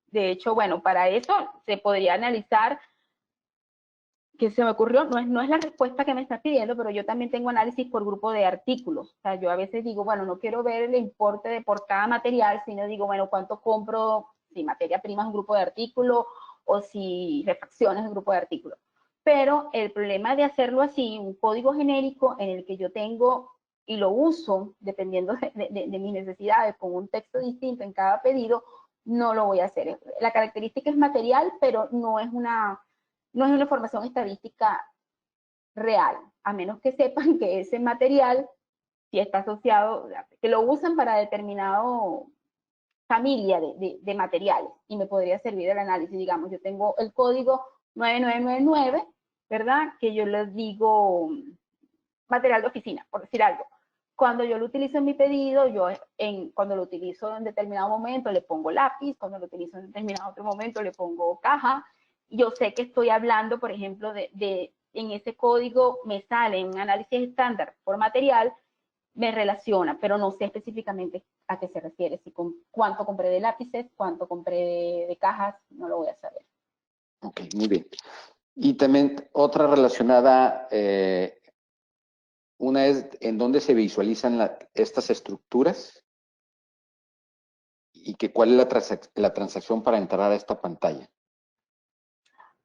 De hecho, bueno, para eso se podría analizar, que se me ocurrió, no es la respuesta que me estás pidiendo, pero yo también tengo análisis por grupo de artículos. O sea, yo a veces digo, bueno, no quiero ver el importe por cada material, sino digo, bueno, ¿cuánto compro? Si materia prima es un grupo de artículos o si refacciones es un grupo de artículos. Pero el problema de hacerlo así, un código genérico en el que yo tengo y lo uso dependiendo de mis necesidades con un texto distinto en cada pedido, no lo voy a hacer. La característica es material, pero no es una información estadística real, a menos que sepan que ese material, si está asociado, que lo usan para determinado familia de materiales y me podría servir el análisis. Digamos, yo tengo el código 9999, ¿verdad? Que yo les digo material de oficina, por decir algo. Cuando yo lo utilizo en mi pedido, cuando lo utilizo en determinado momento le pongo lápiz, cuando lo utilizo en determinado otro momento le pongo caja. Yo sé que estoy hablando, por ejemplo, en ese código me sale un análisis estándar por material, me relaciona, pero no sé específicamente a qué se refiere, si cuánto compré de lápices, cuánto compré de cajas, no lo voy a saber. Ok, muy bien. Y también otra relacionada, una es en dónde se visualizan estas estructuras y que cuál es la transacción para entrar a esta pantalla.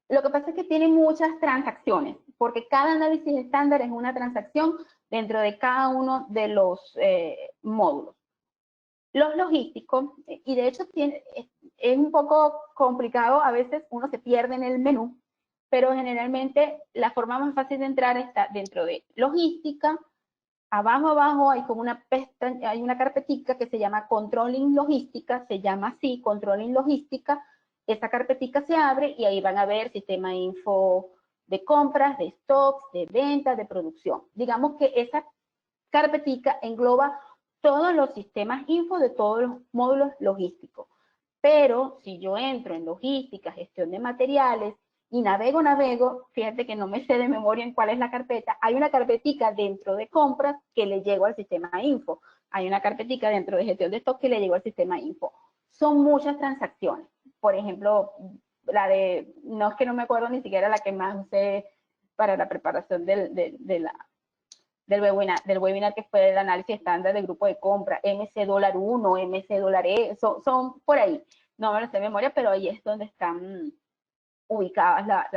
Lo que pasa es que tiene muchas transacciones, porque cada análisis estándar es una transacción dentro de cada uno de los módulos. Los logísticos, y de hecho es un poco complicado, a veces uno se pierde en el menú, pero generalmente la forma más fácil de entrar está dentro de logística. Abajo hay como una pestaña, hay una carpetica que se llama Controlling Logística, se llama así, Controlling Logística. Esta carpetica se abre y ahí van a ver sistema info de compras, de stocks, de ventas, de producción. Digamos que esa carpetica engloba todos los sistemas info de todos los módulos logísticos. Pero si yo entro en logística, gestión de materiales y navego, fíjate que no me sé de memoria en cuál es la carpeta, hay una carpetica dentro de compras que le llego al sistema info, hay una carpetica dentro de gestión de stock que le llego al sistema info. Son muchas transacciones. por ejemplo, no es que no me acuerdo ni siquiera la que más usé para la preparación del webinar, que fue el análisis estándar del grupo de compra, MC$1, MC$E, son por ahí. No me lo sé de memoria, pero ahí es donde están ubicadas las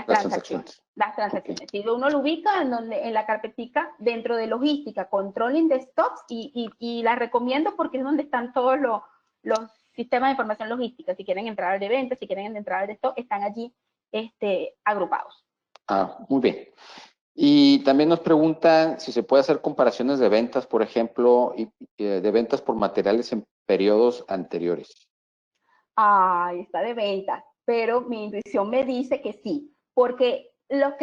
transacciones. Las transacciones. Okay. Si uno lo ubica en la carpetica dentro de logística, controlling de stocks, y la recomiendo porque es donde están todos los sistemas de información logística. Si quieren entrar al de ventas, si quieren entrar al de stock, están allí agrupados. Muy bien. Y también nos preguntan si se puede hacer comparaciones de ventas, por ejemplo, de ventas por materiales en periodos anteriores. Está de ventas, pero mi intuición me dice que sí, porque las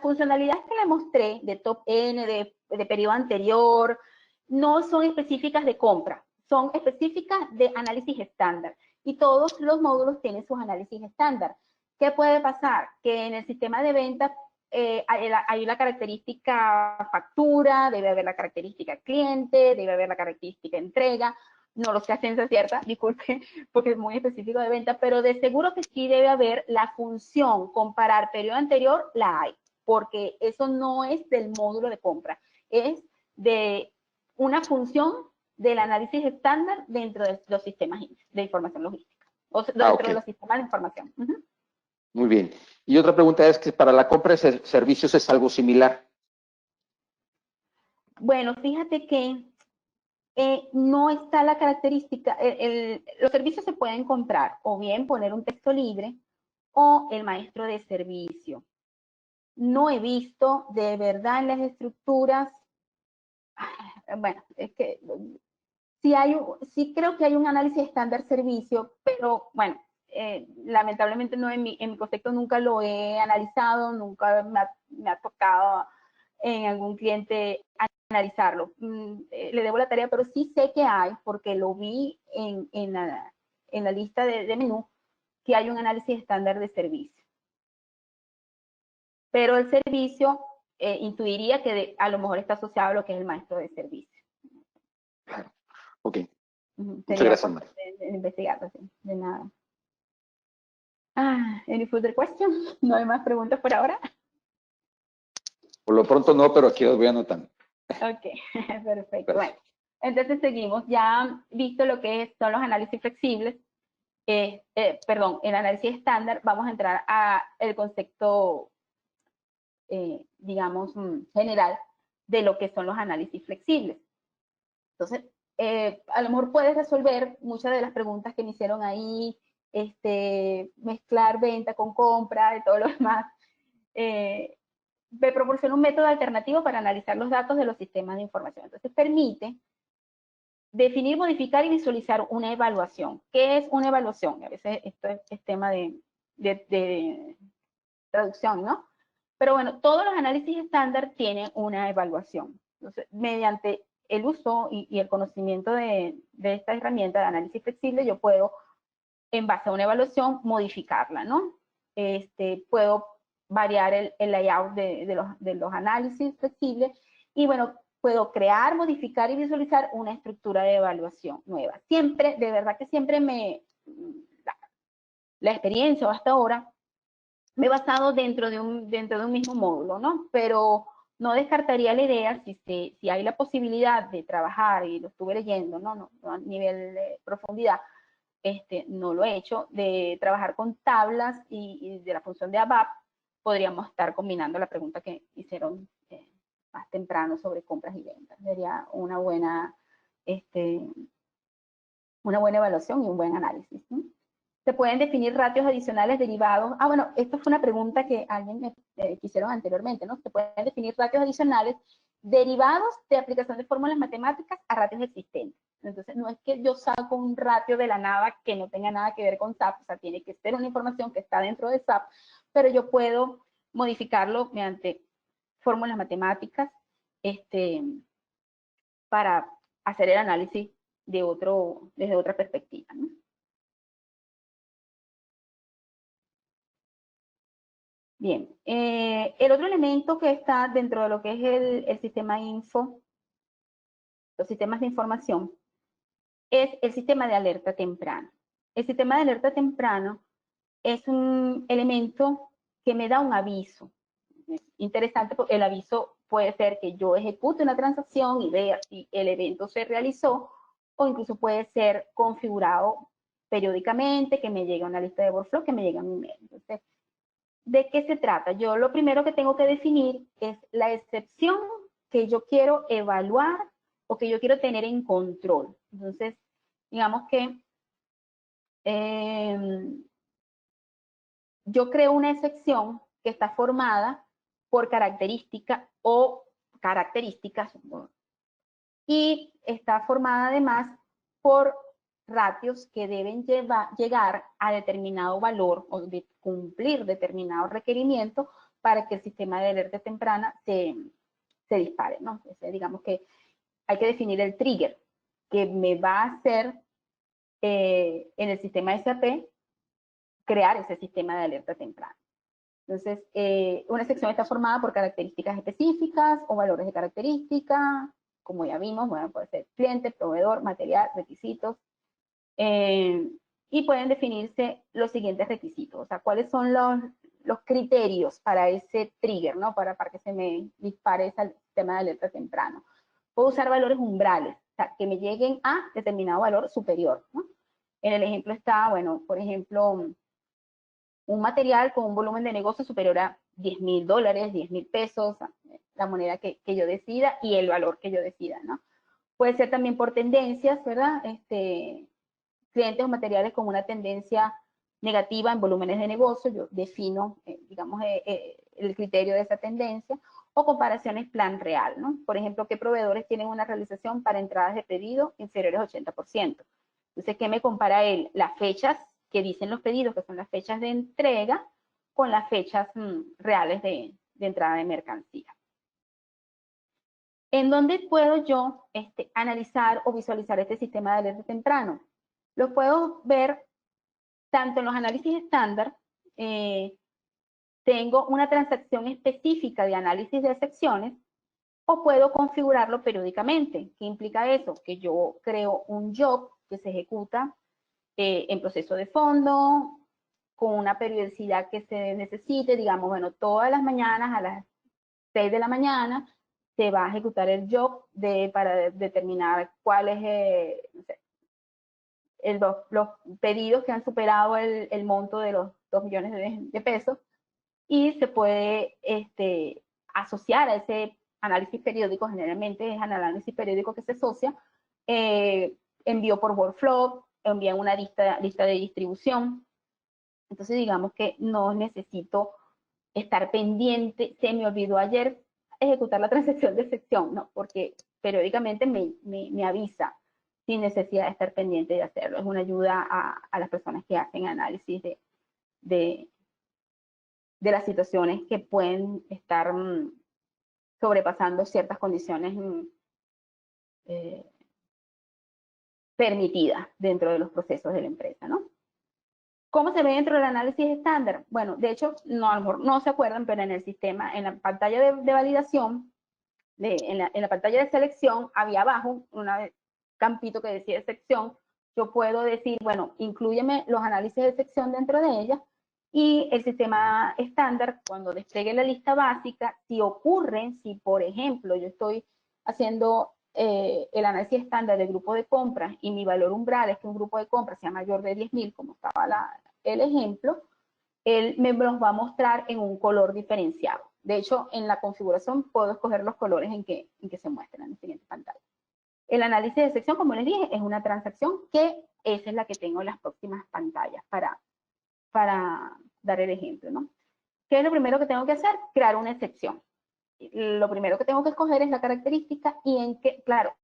funcionalidades que le mostré de top N, de periodo anterior, no son específicas de compra, son específicas de análisis estándar. Y todos los módulos tienen sus análisis estándar. ¿Qué puede pasar? Que en el sistema de ventas hay la característica factura, debe haber la característica cliente, debe haber la característica entrega. No lo sé a ciencia cierta, disculpe, porque es muy específico de venta, pero de seguro que sí debe haber la función comparar periodo anterior, la hay, porque eso no es del módulo de compra, es de una función del análisis estándar dentro de los sistemas de información logística, o dentro de los sistemas de información. Muy bien. Y otra pregunta es que para la compra de servicios es algo similar. Bueno, fíjate que no está la característica, los servicios se pueden comprar o bien poner un texto libre o el maestro de servicio. No he visto de verdad en las estructuras, bueno, es que sí creo que hay un análisis estándar servicio, pero bueno, lamentablemente no en mi concepto nunca lo he analizado, nunca me ha tocado en algún cliente analizarlo. Le debo la tarea, pero sí sé que hay, porque lo vi en la lista de menú, que hay un análisis estándar de servicio. Pero el servicio intuiría que a lo mejor está asociado a lo que es el maestro de servicio. Claro. Ok. Muchas gracias, María. Investigarlo, sí, de nada. Any further questions? ¿No hay más preguntas por ahora? Por lo pronto no, pero aquí los voy anotando. Ok, perfecto. Bueno, entonces seguimos. Ya visto lo que son los análisis flexibles, perdón, el análisis estándar, vamos a entrar al concepto, digamos, general de lo que son los análisis flexibles. Entonces, a lo mejor puedes resolver muchas de las preguntas que me hicieron ahí, mezclar venta con compra y todo lo demás. Me proporciona un método alternativo para analizar los datos de los sistemas de información. Entonces, permite definir, modificar y visualizar una evaluación. ¿Qué es una evaluación? A veces esto es tema de traducción, ¿no? Pero bueno, todos los análisis estándar tienen una evaluación. Entonces, mediante el uso y el conocimiento de esta herramienta de análisis flexible, yo puedo, en base a una evaluación, modificarla, ¿no? Puedo variar el layout de los análisis flexibles y, bueno, puedo crear, modificar y visualizar una estructura de evaluación nueva. Siempre, de verdad que siempre la experiencia hasta ahora me he basado dentro de un mismo módulo, ¿no? Pero no descartaría la idea, si hay la posibilidad de trabajar, y lo estuve leyendo, no a nivel de profundidad, no lo he hecho, de trabajar con tablas y de la función de ABAP, podríamos estar combinando la pregunta que hicieron más temprano sobre compras y ventas. Sería una buena evaluación y un buen análisis, ¿no? Se pueden definir ratios adicionales derivados. Bueno, esto fue una pregunta que alguien me hicieron anteriormente, ¿no? Se pueden definir ratios adicionales derivados de aplicación de fórmulas matemáticas a ratios existentes. Entonces, no es que yo saco un ratio de la nada que no tenga nada que ver con SAP, o sea, tiene que ser una información que está dentro de SAP, pero yo puedo modificarlo mediante fórmulas matemáticas para hacer el análisis desde otra perspectiva, ¿no? Bien, el otro elemento que está dentro de lo que es el sistema info, los sistemas de información, es el sistema de alerta temprano. El sistema de alerta temprano es un elemento que me da un aviso. Es interesante porque el aviso puede ser que yo ejecute una transacción y vea si el evento se realizó, o incluso puede ser configurado periódicamente, que me llegue una lista de workflow, que me llegue un email. Entonces, ¿de qué se trata? Yo lo primero que tengo que definir es la excepción que yo quiero evaluar o que yo quiero tener en control. Entonces, digamos que yo creo una excepción que está formada por característica o características y está formada además por ratios que deben llegar a determinado valor o de cumplir determinado requerimiento para que el sistema de alerta temprana se dispare, ¿no? Entonces, digamos que hay que definir el trigger que me va a hacer en el sistema SAP crear ese sistema de alerta temprana. Entonces, una sección está formada por características específicas o valores de característica, como ya vimos, bueno, puede ser cliente, proveedor, material, requisitos, y pueden definirse los siguientes requisitos, o sea, cuáles son los criterios para ese trigger, ¿no? Para que se me dispare ese sistema de alerta temprano. Puedo usar valores umbrales, o sea, que me lleguen a determinado valor superior, ¿no? En el ejemplo está, bueno, por ejemplo, un material con un volumen de negocio superior a $10,000, $10,000, la moneda que yo decida y el valor que yo decida, ¿no? Puede ser también por tendencias, ¿verdad? Clientes o materiales con una tendencia negativa en volúmenes de negocio, yo defino, digamos, el criterio de esa tendencia, o comparaciones plan real, ¿no? Por ejemplo, ¿qué proveedores tienen una realización para entradas de pedido inferiores al 80%? Entonces, ¿qué me compara él? Las fechas que dicen los pedidos, que son las fechas de entrega, con las fechas reales de entrada de mercancía. ¿En dónde puedo yo analizar o visualizar este sistema de alerta temprano? Lo puedo ver tanto en los análisis estándar, tengo una transacción específica de análisis de secciones, o puedo configurarlo periódicamente. ¿Qué implica eso? Que yo creo un job que se ejecuta en proceso de fondo, con una periodicidad que se necesite, digamos, bueno, todas las mañanas a las 6 de la mañana se va a ejecutar el job para determinar cuál es, no sé, los pedidos que han superado el monto de los 2 millones de pesos, y se puede asociar a ese análisis periódico, generalmente es el análisis periódico que se asocia, envío por workflow, envía una lista de distribución. Entonces digamos que no necesito estar pendiente, se me olvidó ayer ejecutar la transacción de sección, no, porque periódicamente me avisa sin necesidad de estar pendiente de hacerlo. Es una ayuda a las personas que hacen análisis de las situaciones que pueden estar sobrepasando ciertas condiciones permitidas dentro de los procesos de la empresa, ¿no? ¿Cómo se ve dentro del análisis estándar? Bueno, de hecho, no, a lo mejor no se acuerdan, pero en el sistema, en la pantalla de validación, en la pantalla de selección, había abajo un campito que decía sección. Yo puedo decir, bueno, inclúyeme los análisis de sección dentro de ella, y el sistema estándar, cuando despliegue la lista básica, si ocurren, si por ejemplo yo estoy haciendo el análisis estándar del grupo de compras y mi valor umbral es que un grupo de compras sea mayor de 10,000, como estaba el ejemplo, él me los va a mostrar en un color diferenciado. De hecho, en la configuración puedo escoger los colores en que se muestran en la siguiente pantalla. El análisis de sección, como les dije, es una transacción que esa es la que tengo en las próximas pantallas para dar el ejemplo, ¿no? ¿Qué es lo primero que tengo que hacer? Crear una excepción. Lo primero que tengo que escoger es la característica y en qué, claro,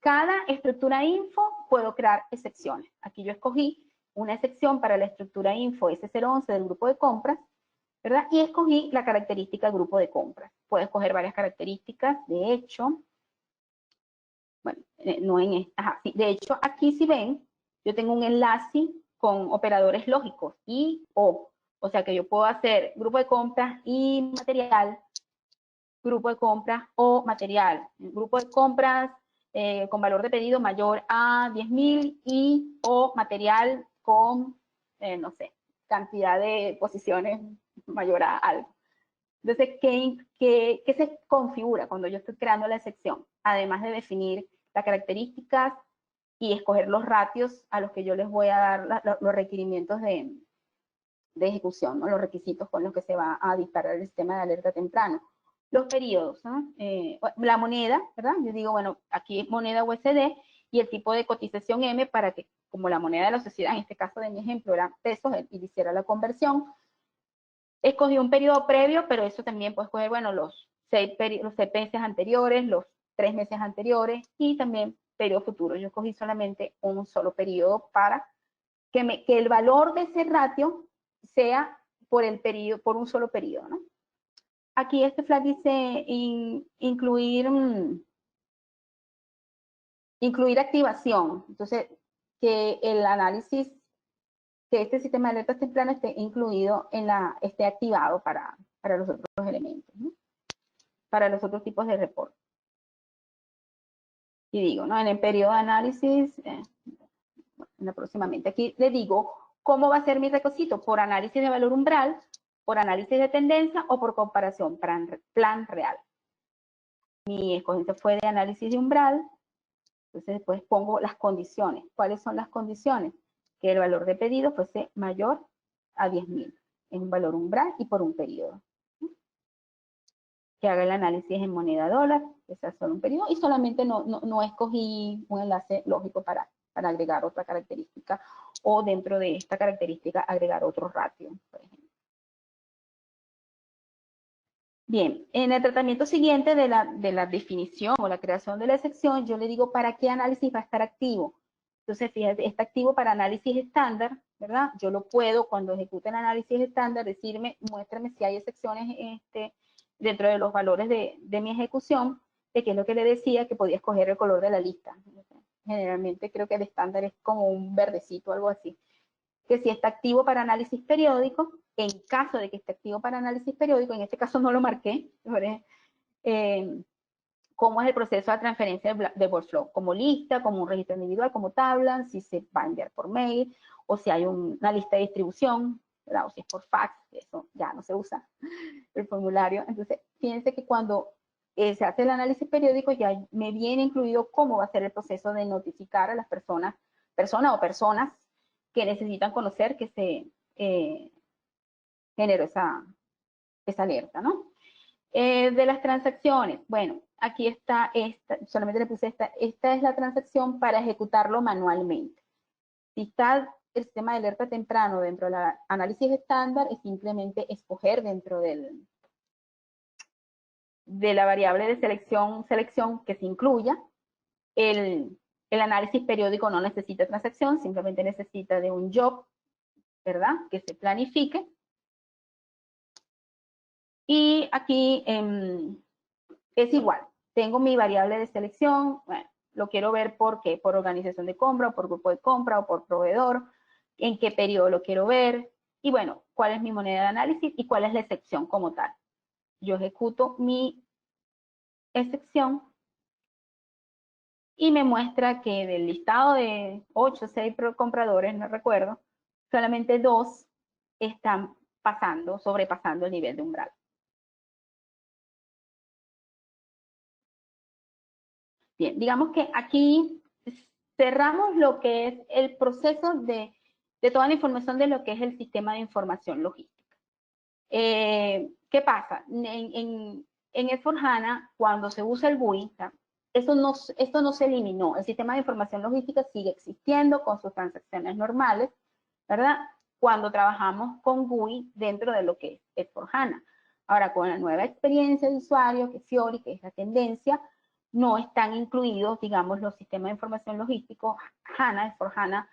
cada estructura info puedo crear excepciones. Aquí yo escogí una excepción para la estructura info S011 del grupo de compras, ¿verdad? Y escogí la característica del grupo de compras. Puedo escoger varias características, de hecho, bueno, no en esta, sí, de hecho, aquí si ven, yo tengo un enlace con operadores lógicos y o sea que yo puedo hacer grupo de compras y material, grupo de compras o material, grupo de compras con valor de pedido mayor a 10.000 y o material con, no sé, cantidad de posiciones mayor a algo. Entonces, ¿qué se configura cuando yo estoy creando la sección? Además de definir las características y escoger los ratios a los que yo les voy a dar los requerimientos de ejecución, ¿no? Los requisitos con los que se va a disparar el sistema de alerta temprano. Los periodos, ¿no? La moneda, ¿verdad? Yo digo, bueno, aquí es moneda USD y el tipo de cotización M para que, como la moneda de la sociedad, en este caso de mi ejemplo, era pesos, y hiciera la conversión. Escogí un periodo previo, pero eso también puedes escoger, bueno, los 6 meses anteriores, los 3 meses anteriores y también periodo futuro. Yo escogí solamente un solo periodo para que el valor de ese ratio sea por un solo periodo, ¿no? Aquí este flag dice incluir activación. Entonces, que el análisis, que este sistema de alertas tempranas esté incluido esté activado para los otros elementos, ¿no? Para los otros tipos de reportes. Y digo, ¿no? En el periodo de análisis, próximamente aquí le digo cómo va a ser mi requisito, por análisis de valor umbral, por análisis de tendencia o por comparación plan real. Mi escogencia fue de análisis de umbral, entonces después pongo las condiciones. ¿Cuáles son las condiciones? Que el valor de pedido fuese mayor a 10.000 en un valor umbral y por un periodo. Que haga el análisis en moneda dólar, que sea solo un periodo, y solamente no escogí un enlace lógico para agregar otra característica o dentro de esta característica agregar otro ratio, por ejemplo. Bien, en el tratamiento siguiente de la definición o la creación de la sección, yo le digo para qué análisis va a estar activo. Entonces, fíjate, está activo para análisis estándar, ¿verdad? Yo lo puedo, cuando ejecute el análisis estándar, decirme, muéstrame si hay excepciones dentro de los valores de mi ejecución, de qué es lo que le decía, que podía escoger el color de la lista. Generalmente creo que el estándar es como un verdecito o algo así. Que si está activo para análisis periódico, en caso de que esté activo para análisis periódico, en este caso no lo marqué, cómo es el proceso de transferencia de workflow, como lista, como un registro individual, como tabla, si se va a enviar por mail, o si hay una lista de distribución, ¿verdad? O si es por fax, eso ya no se usa, el formulario. Entonces, fíjense que cuando se hace el análisis periódico, ya me viene incluido cómo va a ser el proceso de notificar a las personas o personas que necesitan conocer que se generó esa alerta, ¿no? De las transacciones, bueno, aquí está esta, solamente le puse esta es la transacción para ejecutarlo manualmente. Si está el sistema de alerta temprano dentro del análisis estándar, es simplemente escoger dentro de la variable de selección que se incluya. El análisis periódico no necesita transacción, simplemente necesita de un job, ¿verdad? Que se planifique. Y aquí es igual. Tengo mi variable de selección. Bueno, lo quiero ver por qué. Por organización de compra, o por grupo de compra, o por proveedor. En qué periodo lo quiero ver. Y bueno, cuál es mi moneda de análisis y cuál es la excepción como tal. Yo ejecuto mi excepción y me muestra que del listado de 8 o 6 compradores, no recuerdo, solamente 2 están sobrepasando el nivel de umbral. Bien, digamos que aquí cerramos lo que es el proceso de toda la información de lo que es el sistema de información logística. ¿Qué pasa? En S4HANA, cuando se usa el GUI, esto no se eliminó. El sistema de información logística sigue existiendo con sus transacciones normales, ¿verdad? Cuando trabajamos con GUI dentro de lo que es S4HANA. Ahora, con la nueva experiencia de usuario, que es Fiori, que es la tendencia, no están incluidos, digamos, los sistemas de información logísticos HANA, S4HANA,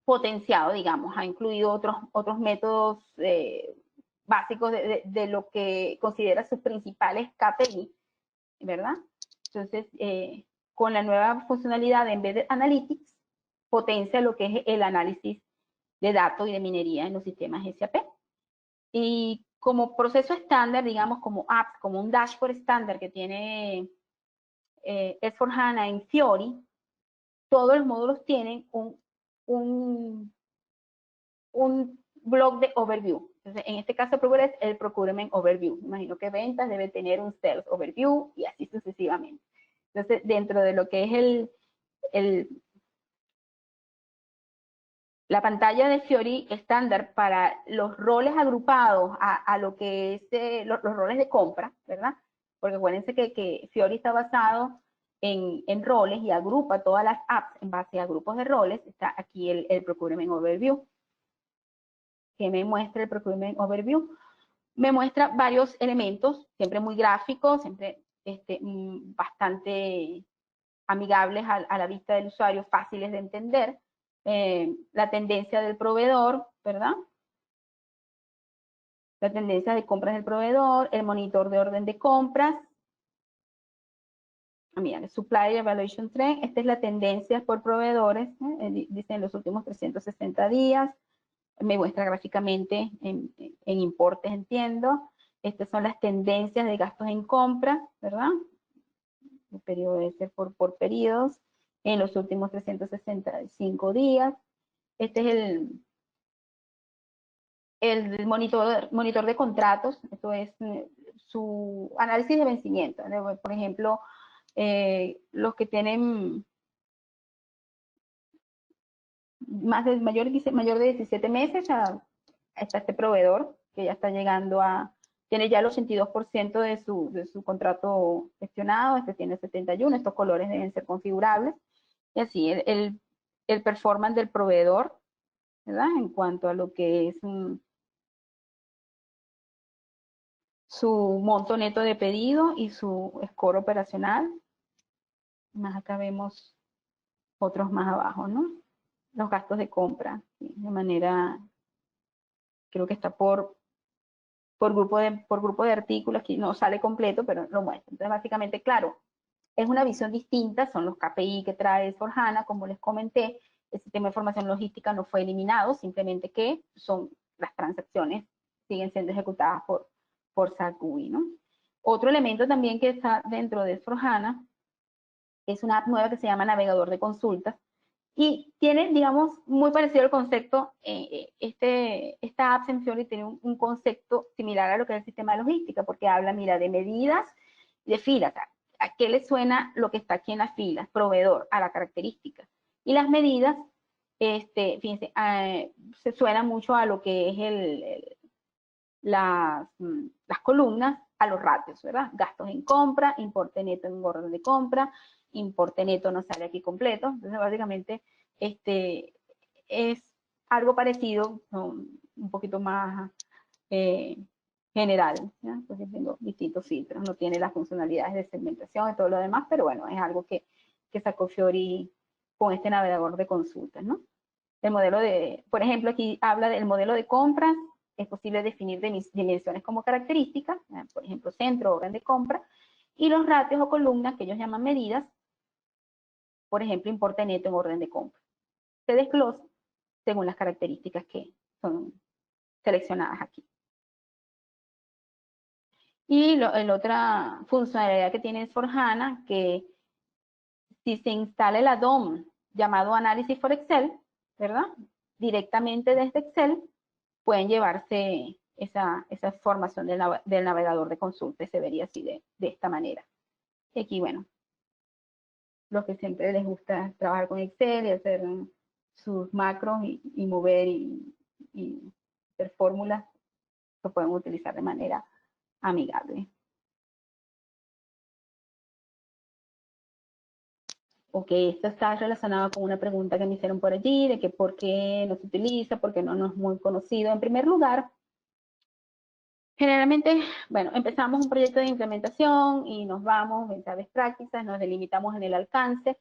potenciado, digamos, ha incluido otros métodos básicos de lo que considera sus principales KPI, ¿verdad? Entonces, con la nueva funcionalidad de Embedded Analytics, potencia lo que es el análisis de datos y de minería en los sistemas SAP. Y como proceso estándar, digamos, como apps, como un dashboard estándar que tiene S4HANA en Fiori, todos los módulos tienen un blog de overview. Entonces, en este caso, es el procurement overview. Imagino que ventas debe tener un sales overview y así sucesivamente. Entonces, dentro de lo que es la pantalla de Fiori estándar para los roles agrupados a lo que es los roles de compra, ¿verdad? Porque acuérdense que Fiori está basado en roles y agrupa todas las apps en base a grupos de roles. Está aquí el Procurement Overview. Que me muestra el Procurement Overview? Me muestra varios elementos, siempre muy gráficos, siempre bastante amigables a la vista del usuario, fáciles de entender. La tendencia del proveedor, ¿verdad? La tendencia de compras del proveedor, el monitor de orden de compras. Mira, el Supply Evaluation Trend, esta es la tendencia por proveedores, dice en los últimos 360 días. Me muestra gráficamente en importes, entiendo. Estas son las tendencias de gastos en compra, ¿verdad? El periodo debe ser por periodos en los últimos 365 días. Este es el monitor de contratos. Esto es su análisis de vencimiento. Por ejemplo, los que tienen mayor de 17 meses, está este proveedor que ya está llegando tiene ya el 82% de su contrato gestionado, este tiene 71, estos colores deben ser configurables, y así el performance del proveedor, ¿verdad? En cuanto a lo que es su monto neto de pedido y su score operacional. Más acá vemos otros más abajo, ¿no? Los gastos de compra, ¿sí? De manera, creo que está por grupo de artículos, que no sale completo, pero lo muestra. Entonces, básicamente, claro, es una visión distinta, son los KPI que trae S4HANA, como les comenté, el sistema de información logística no fue eliminado, simplemente que son las transacciones siguen siendo ejecutadas por SAP GUI, ¿no? Otro elemento también que está dentro de S4HANA es una app nueva que se llama Navegador de Consultas, y tiene, digamos, muy parecido al concepto, esta app en Fiori tiene un concepto similar a lo que es el sistema de logística, porque habla, mira, de medidas, de filas. ¿A qué le suena lo que está aquí en las filas? Proveedor, a la característica. Y las medidas, fíjense, se suena mucho a lo que es las columnas, a los ratios, ¿verdad? Gastos en compra, importe neto en orden de compra, importe neto no sale aquí completo. Entonces, básicamente, es algo parecido, ¿no? Un poquito más general, ¿ya? Porque tengo distintos filtros, no tiene las funcionalidades de segmentación y todo lo demás, pero bueno, es algo que sacó Fiori con este navegador de consultas, ¿no? El modelo por ejemplo, aquí habla del modelo de compras. Es posible definir dimensiones como características, por ejemplo, centro, orden de compra, y los ratios o columnas que ellos llaman medidas, por ejemplo, importe neto en orden de compra. Se desglosa según las características que son seleccionadas aquí. Y la otra funcionalidad que tiene S4HANA, que si se instala el add-on llamado Análisis for Excel, ¿verdad? Directamente desde Excel, pueden llevarse esa información del navegador de consulta, y se vería así de esta manera. Y aquí, bueno, los que siempre les gusta trabajar con Excel y hacer sus macros y mover y hacer fórmulas, lo pueden utilizar de manera amigable. Ok, esto está relacionado con una pregunta que me hicieron por allí, de que por qué no se utiliza, por qué no es muy conocido. En primer lugar, generalmente, bueno, empezamos un proyecto de implementación y nos vamos en best practices, nos delimitamos en el alcance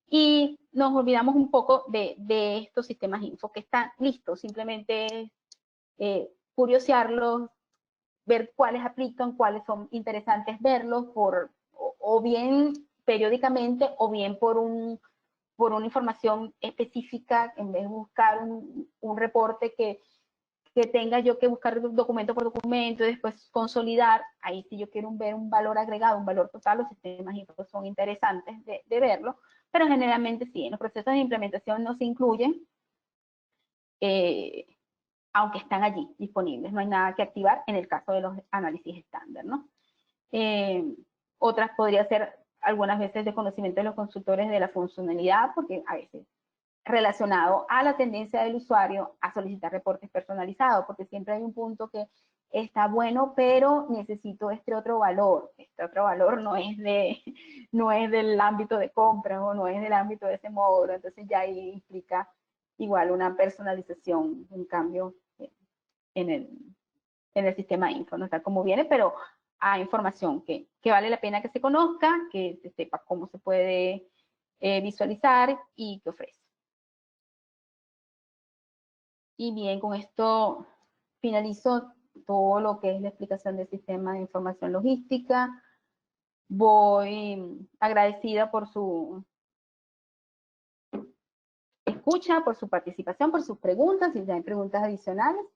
y nos olvidamos un poco de estos sistemas info que están listos, simplemente curiosearlos, ver cuáles aplican, cuáles son interesantes verlos, o bien periódicamente o bien por una información específica, en vez de buscar un reporte que que tenga yo que buscar documento por documento y después consolidar, ahí sí yo quiero ver un valor agregado, un valor total, los sistemas son interesantes de verlo, pero generalmente sí, en los procesos de implementación no se incluyen, aunque están allí disponibles, no hay nada que activar en el caso de los análisis estándar, ¿no? Otras podría ser algunas veces desconocimiento de los consultores de la funcionalidad, porque a veces relacionado a la tendencia del usuario a solicitar reportes personalizados, porque siempre hay un punto que está bueno, pero necesito este otro valor. Este otro valor no es del ámbito de compra o no es del ámbito de ese módulo, entonces ya ahí implica igual una personalización, un cambio en el sistema info, no está como viene, pero hay información que vale la pena que se conozca, que se sepa cómo se puede visualizar y que ofrece. Y bien, con esto finalizo todo lo que es la explicación del sistema de información logística. Voy agradecida por su escucha, por su participación, por sus preguntas, si hay preguntas adicionales.